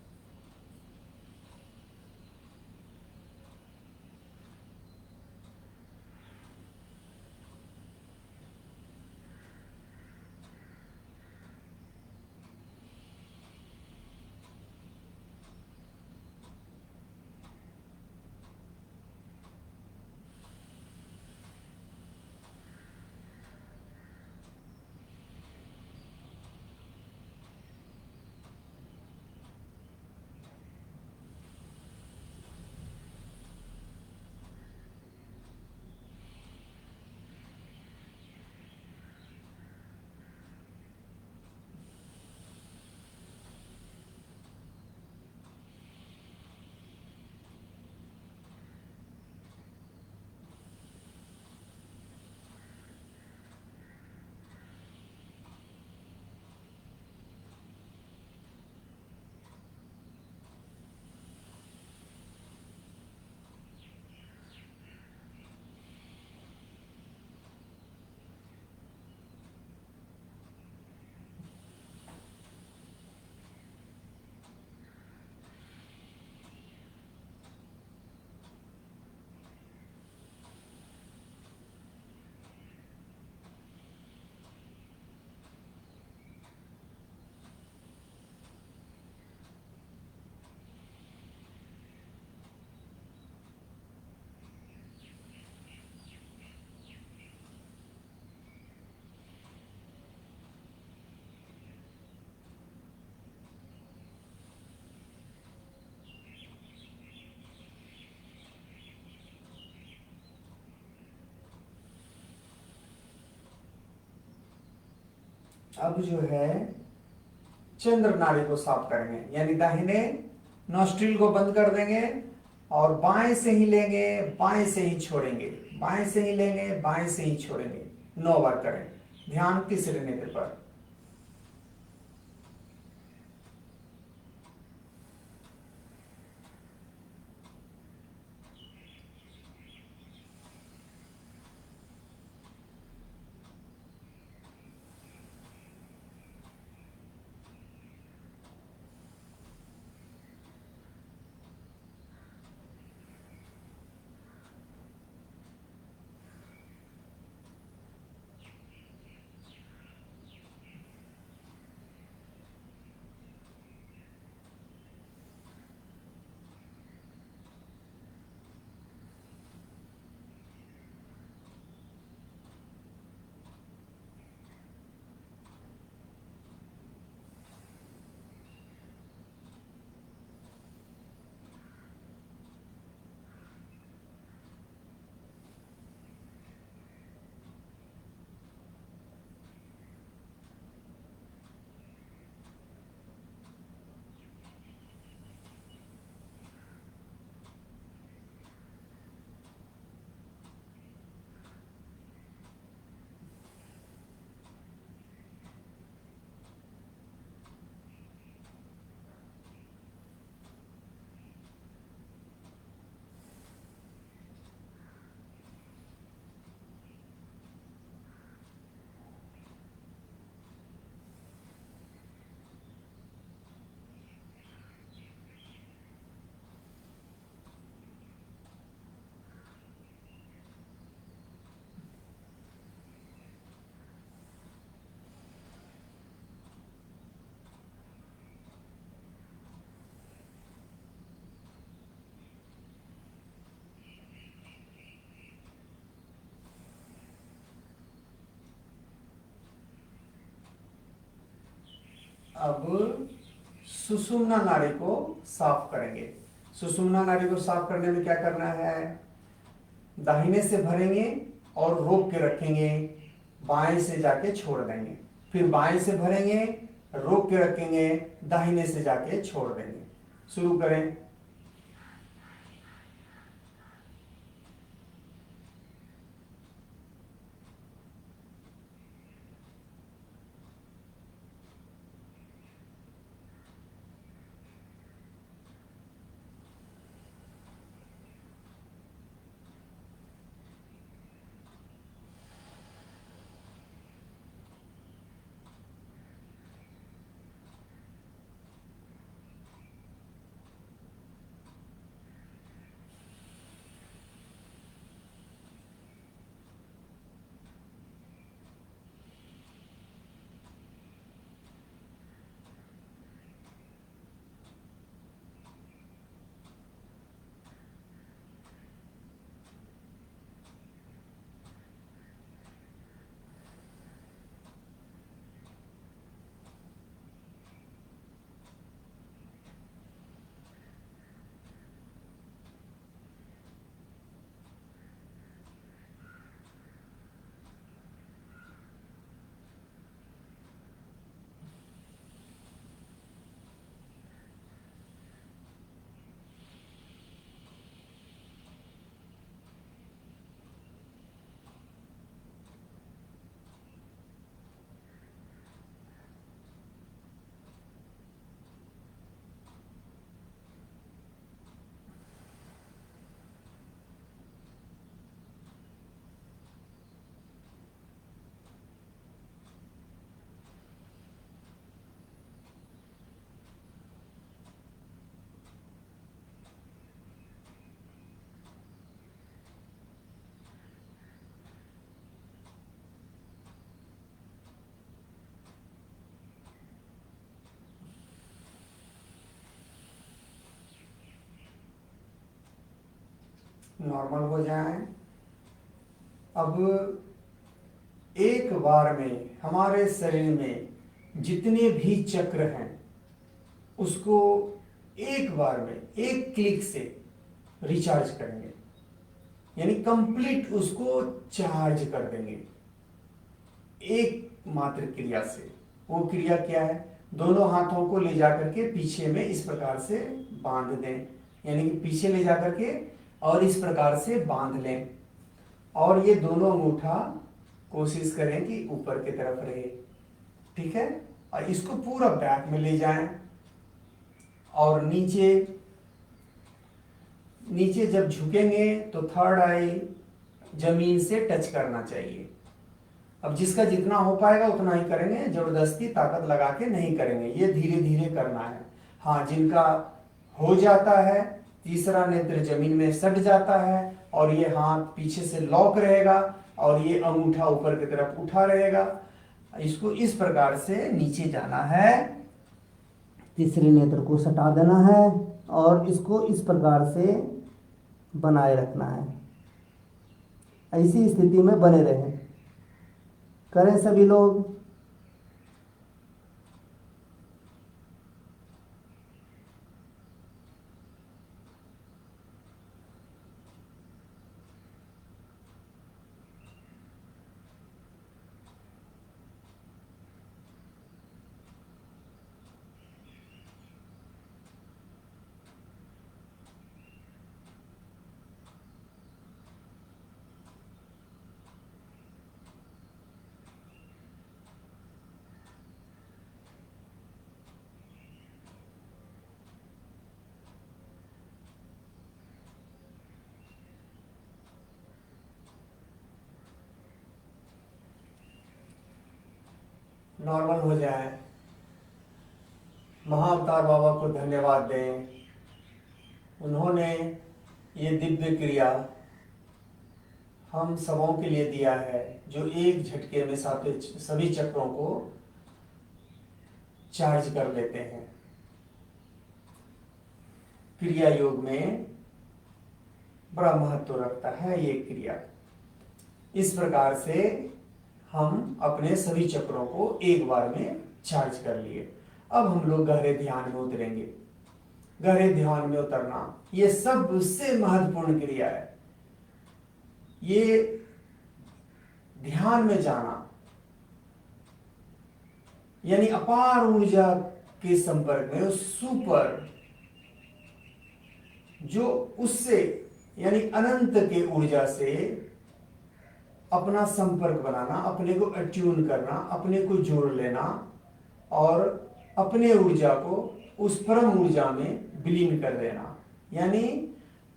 अब जो है चंद्र नाड़ी को साफ करेंगे, यानी दाहिने नॉस्ट्रिल को बंद कर देंगे और बाएं से ही लेंगे, बाएं से ही छोड़ेंगे, बाएं से ही लेंगे, बाएं से ही छोड़ेंगे। 9 बार करें। ध्यान तीसरे नेत्र पर। अब सुषुम्ना नाड़ी को साफ करेंगे। सुषुम्ना नाड़ी को साफ करने में क्या करना है, दाहिने से भरेंगे और रोक के रखेंगे, बाएं से जाके छोड़ देंगे, फिर बाएं से भरेंगे, रोक के रखेंगे, दाहिने से जाके छोड़ देंगे। शुरू करें। नॉर्मल हो जाए। अब एक बार में हमारे शरीर में जितने भी चक्र हैं उसको एक बार में एक क्लिक से रिचार्ज करेंगे, यानी कंप्लीट उसको चार्ज कर देंगे एक मात्र क्रिया से। वो क्रिया क्या है, दोनों हाथों को ले जाकर के पीछे में इस प्रकार से बांध दें, यानी कि पीछे ले जाकर के और इस प्रकार से बांध लें, और ये दोनों अंगूठा कोशिश करें कि ऊपर की तरफ रहे, ठीक है। और इसको पूरा बैक में ले जाएं, और नीचे नीचे जब झुकेंगे तो थर्ड आई जमीन से टच करना चाहिए। अब जिसका जितना हो पाएगा उतना ही करेंगे, जबरदस्ती ताकत लगा के नहीं करेंगे, ये धीरे धीरे करना है। हाँ, जिनका हो जाता है, तीसरा नेत्र जमीन में सट जाता है और ये हाथ पीछे से लॉक रहेगा और ये अंगूठा ऊपर की तरफ उठा रहेगा, इसको इस प्रकार से नीचे जाना है, तीसरे नेत्र को सटा देना है और इसको इस प्रकार से बनाए रखना है। ऐसी स्थिति में बने रहें, करें सभी लोग। नॉर्मल हो जाए। महाअवतार बाबा को धन्यवाद दें, उन्होंने ये दिव्य क्रिया हम सबों के लिए दिया है, जो एक झटके में सभी चक्रों को चार्ज कर लेते हैं। क्रिया योग में बड़ा महत्व रखता है ये क्रिया। इस प्रकार से हम अपने सभी चक्रों को एक बार में चार्ज कर लिए। अब हम लोग गहरे ध्यान में उतरेंगे। गहरे ध्यान में उतरना ये सबसे महत्वपूर्ण क्रिया है। ये ध्यान में जाना यानी अपार ऊर्जा के संपर्क में, उस सुपर जो उससे यानी अनंत के ऊर्जा से अपना संपर्क बनाना, अपने को अट्यून करना, अपने को जोड़ लेना और अपने ऊर्जा को उस परम ऊर्जा में विलीन कर देना। यानी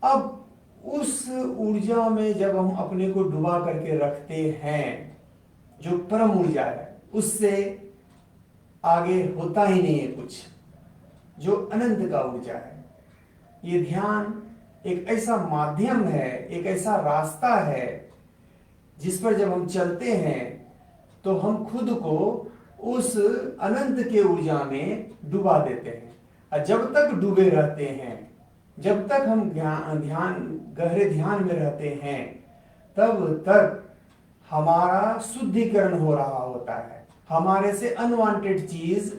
अब उस ऊर्जा में जब हम अपने को डुबा करके रखते हैं, जो परम ऊर्जा है, उससे आगे होता ही नहीं है कुछ, जो अनंत का ऊर्जा है। ये ध्यान एक ऐसा माध्यम है, एक ऐसा रास्ता है जिस पर जब हम चलते हैं तो हम खुद को उस अनंत के ऊर्जा में डुबा देते हैं। और जब तक डूबे रहते हैं, जब तक हम गहरे ध्यान में रहते हैं, तब तक हमारा शुद्धिकरण हो रहा होता है, हमारे से अनवांटेड चीज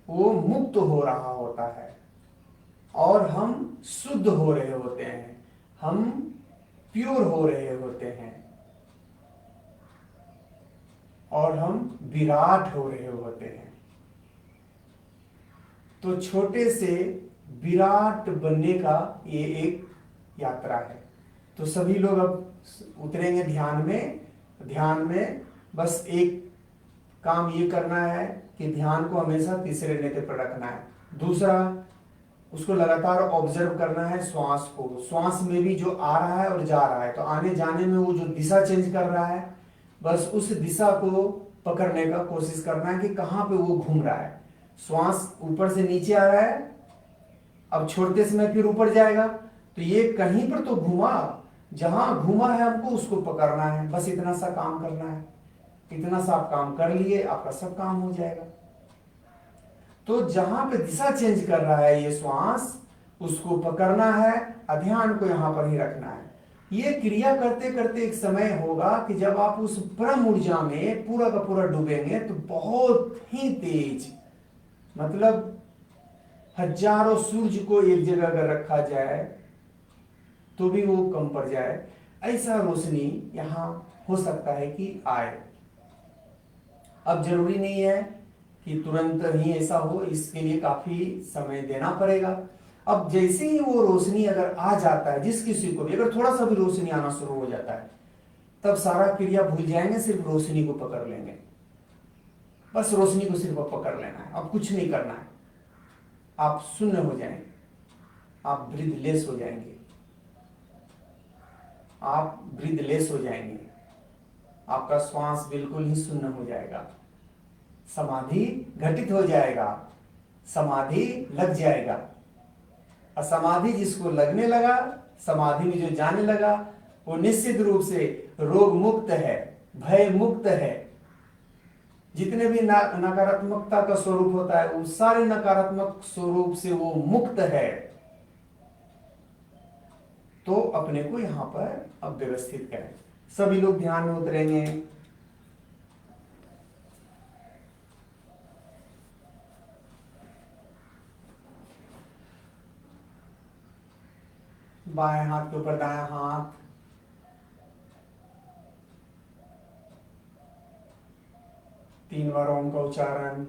वो मुक्त हो रहा होता है और हम शुद्ध हो रहे होते हैं, हम प्योर हो रहे होते हैं और हम विराट हो रहे होते हैं। तो छोटे से विराट बनने का ये एक यात्रा है। तो सभी लोग अब उतरेंगे ध्यान में। ध्यान में बस एक काम ये करना है कि ध्यान को हमेशा तीसरे नेत्र पर रखना है। दूसरा, उसको लगातार ऑब्जर्व करना है श्वास को। श्वास में भी जो आ रहा है और जा रहा है, तो आने जाने में वो जो दिशा चेंज कर रहा है, बस उस दिशा को पकड़ने का कोशिश करना है कि कहाँ पे वो घूम रहा है। श्वास ऊपर से नीचे आ रहा है, अब छोड़ते समय फिर ऊपर जाएगा, तो ये कहीं पर तो घुमा, जहां घुमा है हमको उसको पकड़ना है। बस इतना सा काम करना है। इतना सा आप काम कर लिए, आपका सब काम हो जाएगा। तो जहां पे दिशा चेंज कर रहा है ये श्वास, उसको पकड़ना है, ध्यान को यहां पर ही रखना है। ये क्रिया करते करते एक समय होगा कि जब आप उस परम ऊर्जा में पूरा का पूरा डूबेंगे, तो बहुत ही तेज, मतलब हजारों सूर्य को एक जगह अगर रखा जाए तो भी वो कम पड़ जाए, ऐसा रोशनी यहां हो सकता है कि आए। अब जरूरी नहीं है कि तुरंत ही ऐसा हो, इसके लिए काफी समय देना पड़ेगा। अब जैसे ही वो रोशनी अगर आ जाता है, जिस किसी को भी अगर थोड़ा सा भी रोशनी आना शुरू हो जाता है, तब सारा क्रिया भूल जाएंगे, सिर्फ रोशनी को पकड़ लेंगे। बस रोशनी को सिर्फ पकड़ लेना है, अब कुछ नहीं करना है। आप शून्य हो जाएंगे, आप ब्रीदलेस हो जाएंगे, आप ब्रीदलेस हो जाएंगे, आपका श्वास बिल्कुल ही शून्य हो जाएगा, समाधि घटित हो जाएगा, समाधि लग जाएगा। और समाधि जिसको लगने लगा, समाधि में जो जाने लगा, वो निश्चित रूप से रोग मुक्त है, भय मुक्त है। जितने भी नकारात्मकता का स्वरूप होता है, उस सारे नकारात्मक स्वरूप से वो मुक्त है। तो अपने को यहां पर अब व्यवस्थित करें। सभी लोग ध्यान में उतरेंगे। बाएं हाथ के ऊपर दायां हाथ, 3 बार ओम का उच्चारण।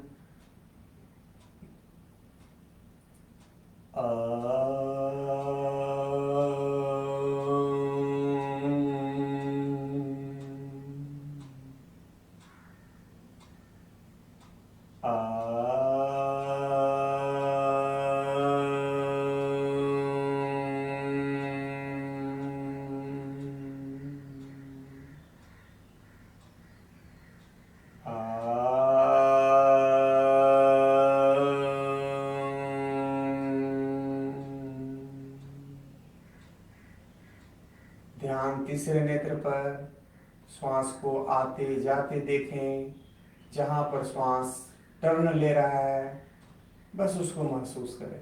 ध्यान तीसरे नेत्र पर, श्वास को आते जाते देखें। जहां पर श्वास टर्न ले रहा है, बस उसको महसूस करें।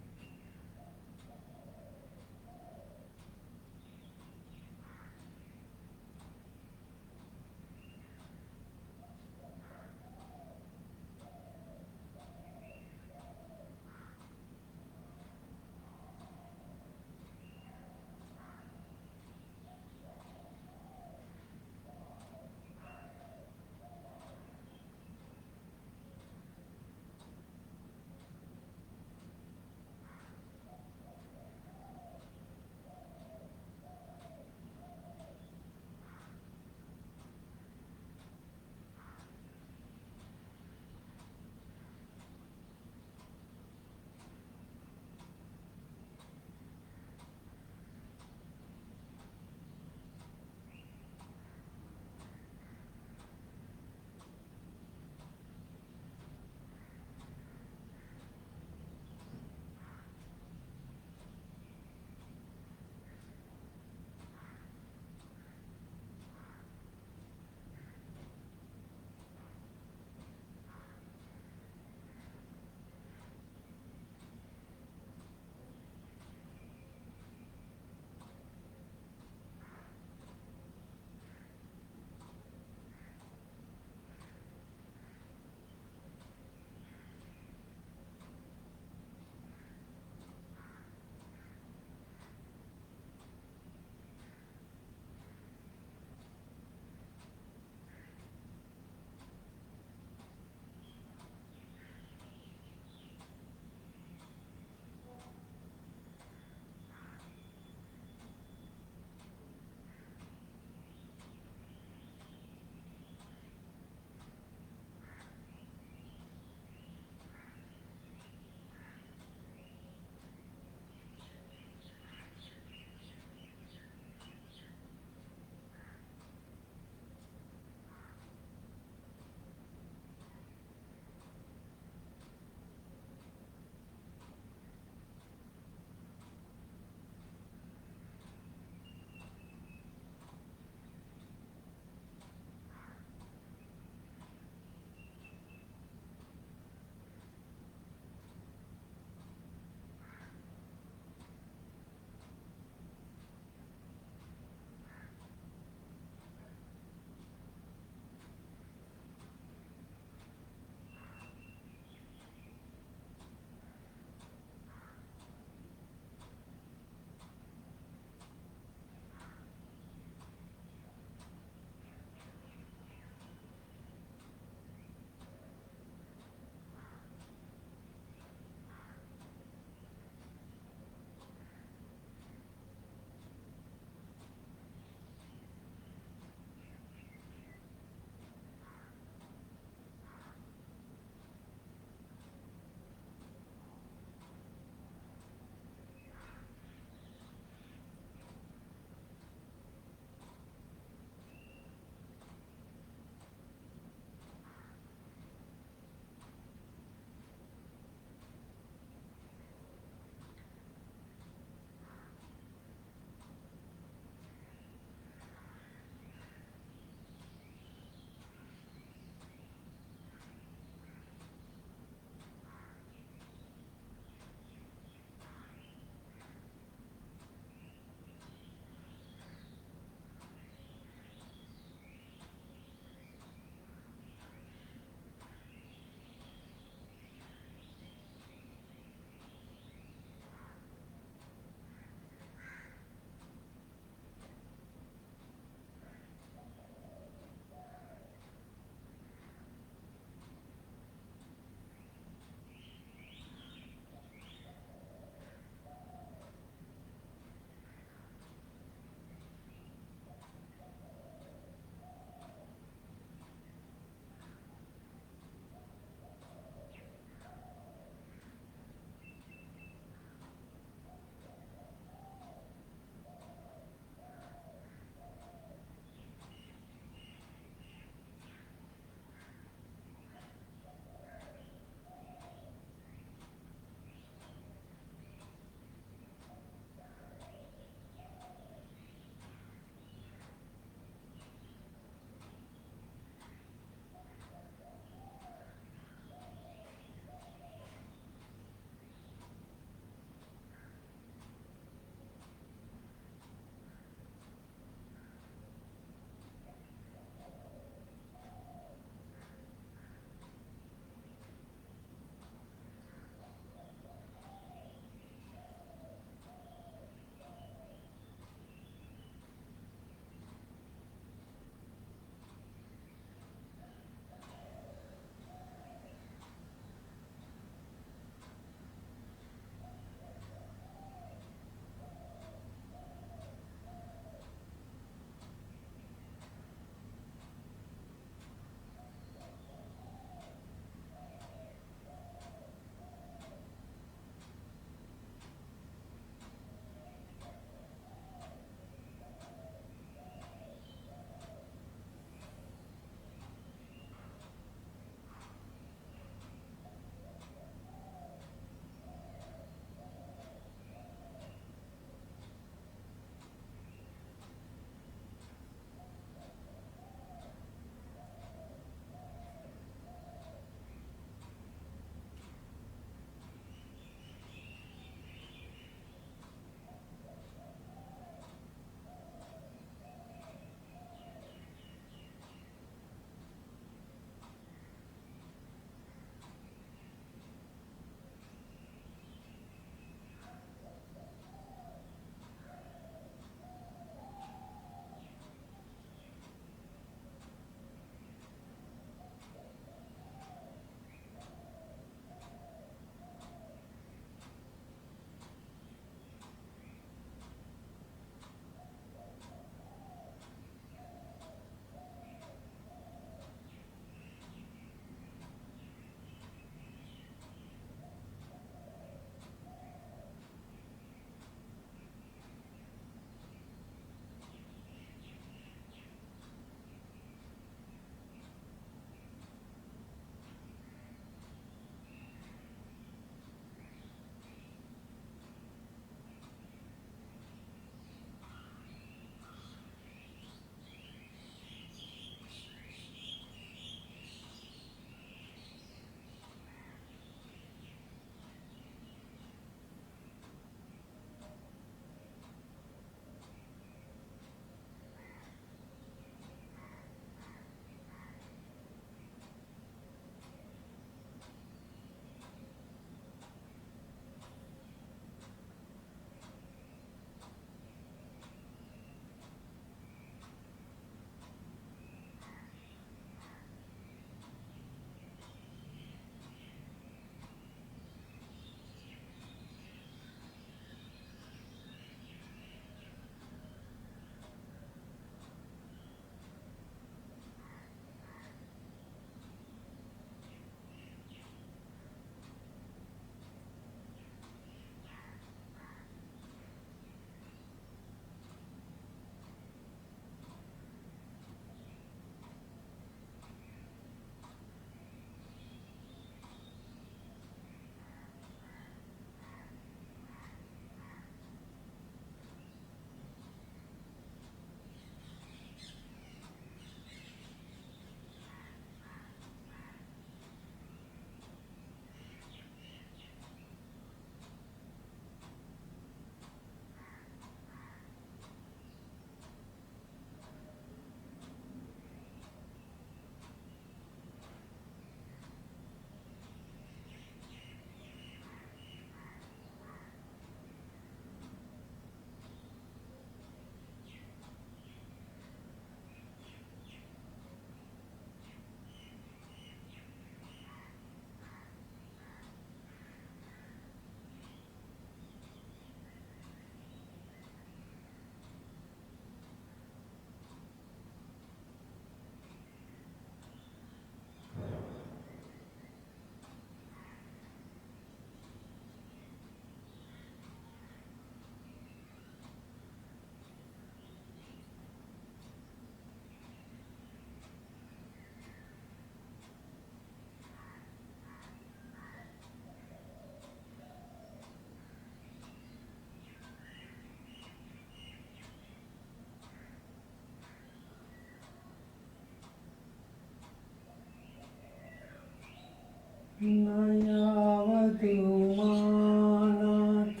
न यावत् उमानाथ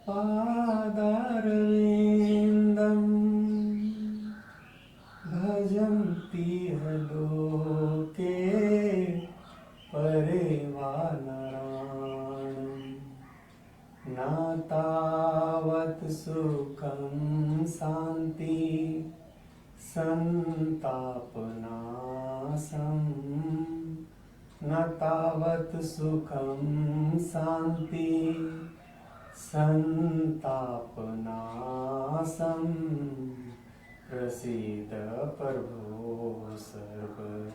पादारविन्दम् भजन्ति लोके परिवानराणम् न तावत् सुखं शान्ति संतापनाशम् न तावत् सुखं शान्ति संतापनाशम् प्रसीद प्रभो सर्वभूतादिवासम्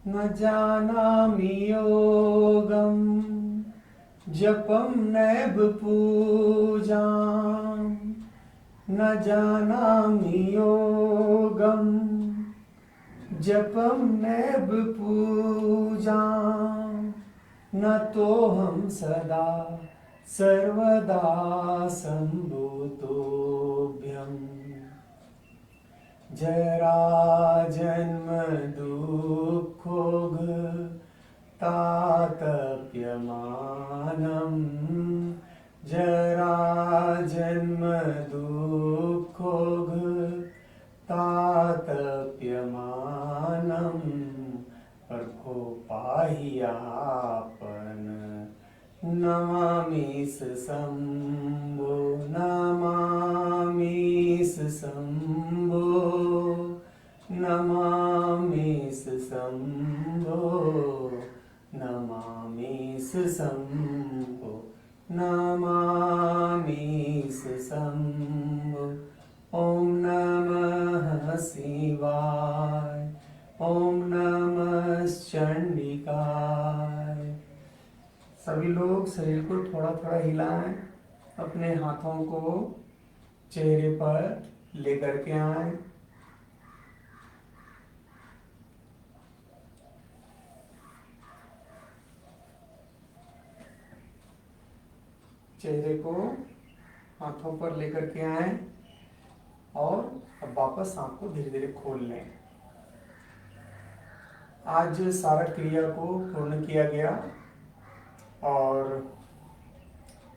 न जानामि योगं जपं नैव पूजां न जानामि योगं जपं नैव पूजां न तोऽहं सदा सर्वदा सम्भूतोऽभ्यम् जरा जन्म दुःखोग तातप्यमानम् जरा जन्म दुःखोग तातप्यमानम् प्रभो पाहि आपन नमामिष शम्भो नमामिष शम्भो नमामिष शम्भो नमामिष शम्भो नमामिष शम्भो ॐ नमः शिवाय ॐ नमः चण्डिकाय। सभी लोग शरीर को थोड़ा थोड़ा हिलाएं, अपने हाथों को चेहरे पर लेकर के आए। चेहरे को हाथों पर लेकर के आए और अब वापस आंख को धीरे धीरे खोल लें। आज सारा क्रिया को पूर्ण किया गया और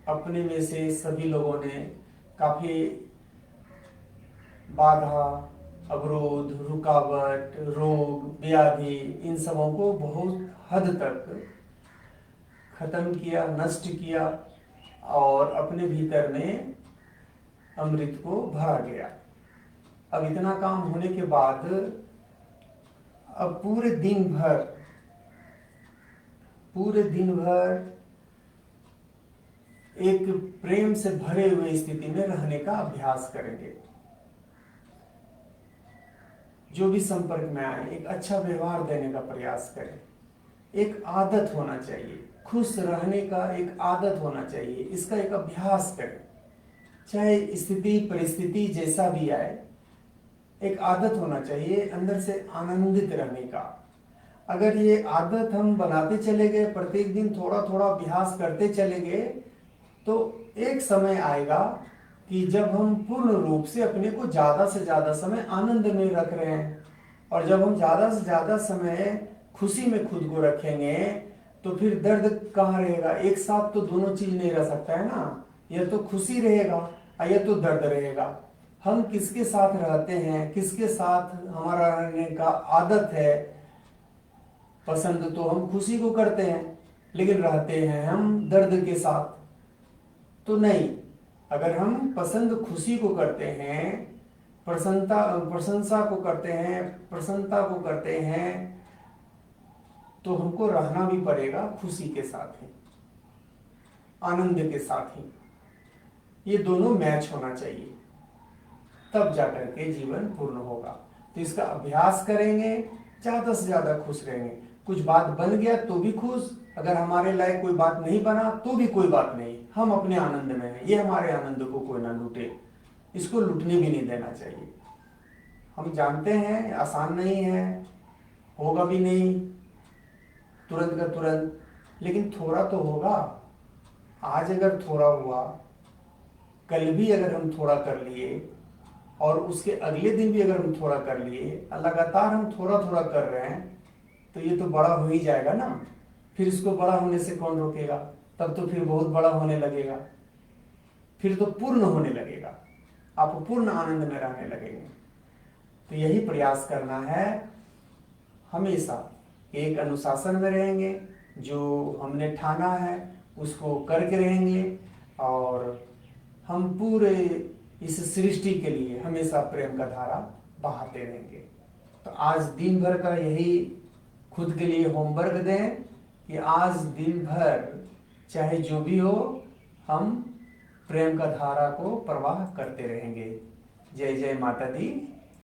अपने में से सभी लोगों ने काफी बाधा, अवरोध, रुकावट, रोग, व्याधि इन सबों को बहुत हद तक खत्म किया, नष्ट किया और अपने भीतर में अमृत को भरा गया। अब इतना काम होने के बाद अब पूरे दिन भर एक प्रेम से भरे हुए स्थिति में रहने का अभ्यास करेंगे। जो भी संपर्क में आए एक अच्छा व्यवहार देने का प्रयास करें। एक आदत होना चाहिए, खुश रहने का एक आदत होना चाहिए, इसका एक अभ्यास करें। चाहे स्थिति परिस्थिति जैसा भी आए, एक आदत होना चाहिए अंदर से आनंदित रहने का। अगर ये आदत हम बनाते चले गए, प्रत्येक दिन थोड़ा थोड़ा अभ्यास करते चले गए, तो एक समय आएगा कि जब हम पूर्ण रूप से अपने को ज्यादा से ज्यादा समय आनंद में रख रहे हैं, और जब हम ज्यादा से ज्यादा समय खुशी में खुद को रखेंगे तो फिर दर्द कहाँ रहेगा। एक साथ तो दोनों चीज नहीं रह सकता है ना, या तो खुशी रहेगा या तो दर्द रहेगा। हम किसके साथ रहते हैं, किसके साथ हमारा रहने का आदत है। पसंद तो हम खुशी को करते हैं, लेकिन रहते हैं हम दर्द के साथ तो नहीं। अगर हम पसंद खुशी को करते हैं, प्रशंसा को करते हैं, प्रसन्नता को करते हैं, तो हमको रहना भी पड़ेगा खुशी के साथ ही, आनंद के साथ ही। ये दोनों मैच होना चाहिए, तब जाकर के जीवन पूर्ण होगा। तो इसका अभ्यास करेंगे, ज्यादा से ज्यादा खुश रहेंगे। कुछ बात बन गया तो भी खुश, अगर हमारे लायक कोई बात नहीं बना तो भी कोई बात नहीं, हम अपने आनंद में हैं। ये हमारे आनंद को कोई ना लूटे, इसको लूटने भी नहीं देना चाहिए। हम जानते हैं आसान नहीं है, होगा भी नहीं तुरंत का तुरंत, लेकिन थोड़ा तो होगा। आज अगर थोड़ा हुआ, कल भी अगर हम थोड़ा कर लिए और उसके अगले दिन भी अगर हम थोड़ा कर लिए, लगातार हम थोड़ा थोड़ा कर रहे हैं, तो ये तो बड़ा हो ही जाएगा ना। फिर इसको बड़ा होने से कौन रोकेगा? तब तो फिर बहुत बड़ा होने लगेगा, फिर तो पूर्ण होने लगेगा, आप पूर्ण आनंद में रहने लगेंगे। तो यही प्रयास करना है, हमेशा एक अनुशासन में रहेंगे, जो हमने ठाना है उसको करके रहेंगे, और हम पूरे इस सृष्टि के लिए हमेशा प्रेम का धारा बहाते रहेंगे। तो आज दिन भर का यही खुद के लिए होमवर्क दें कि आज दिन भर चाहे जो भी हो, हम प्रेम का धारा को प्रवाह करते रहेंगे। जय जय माता दी।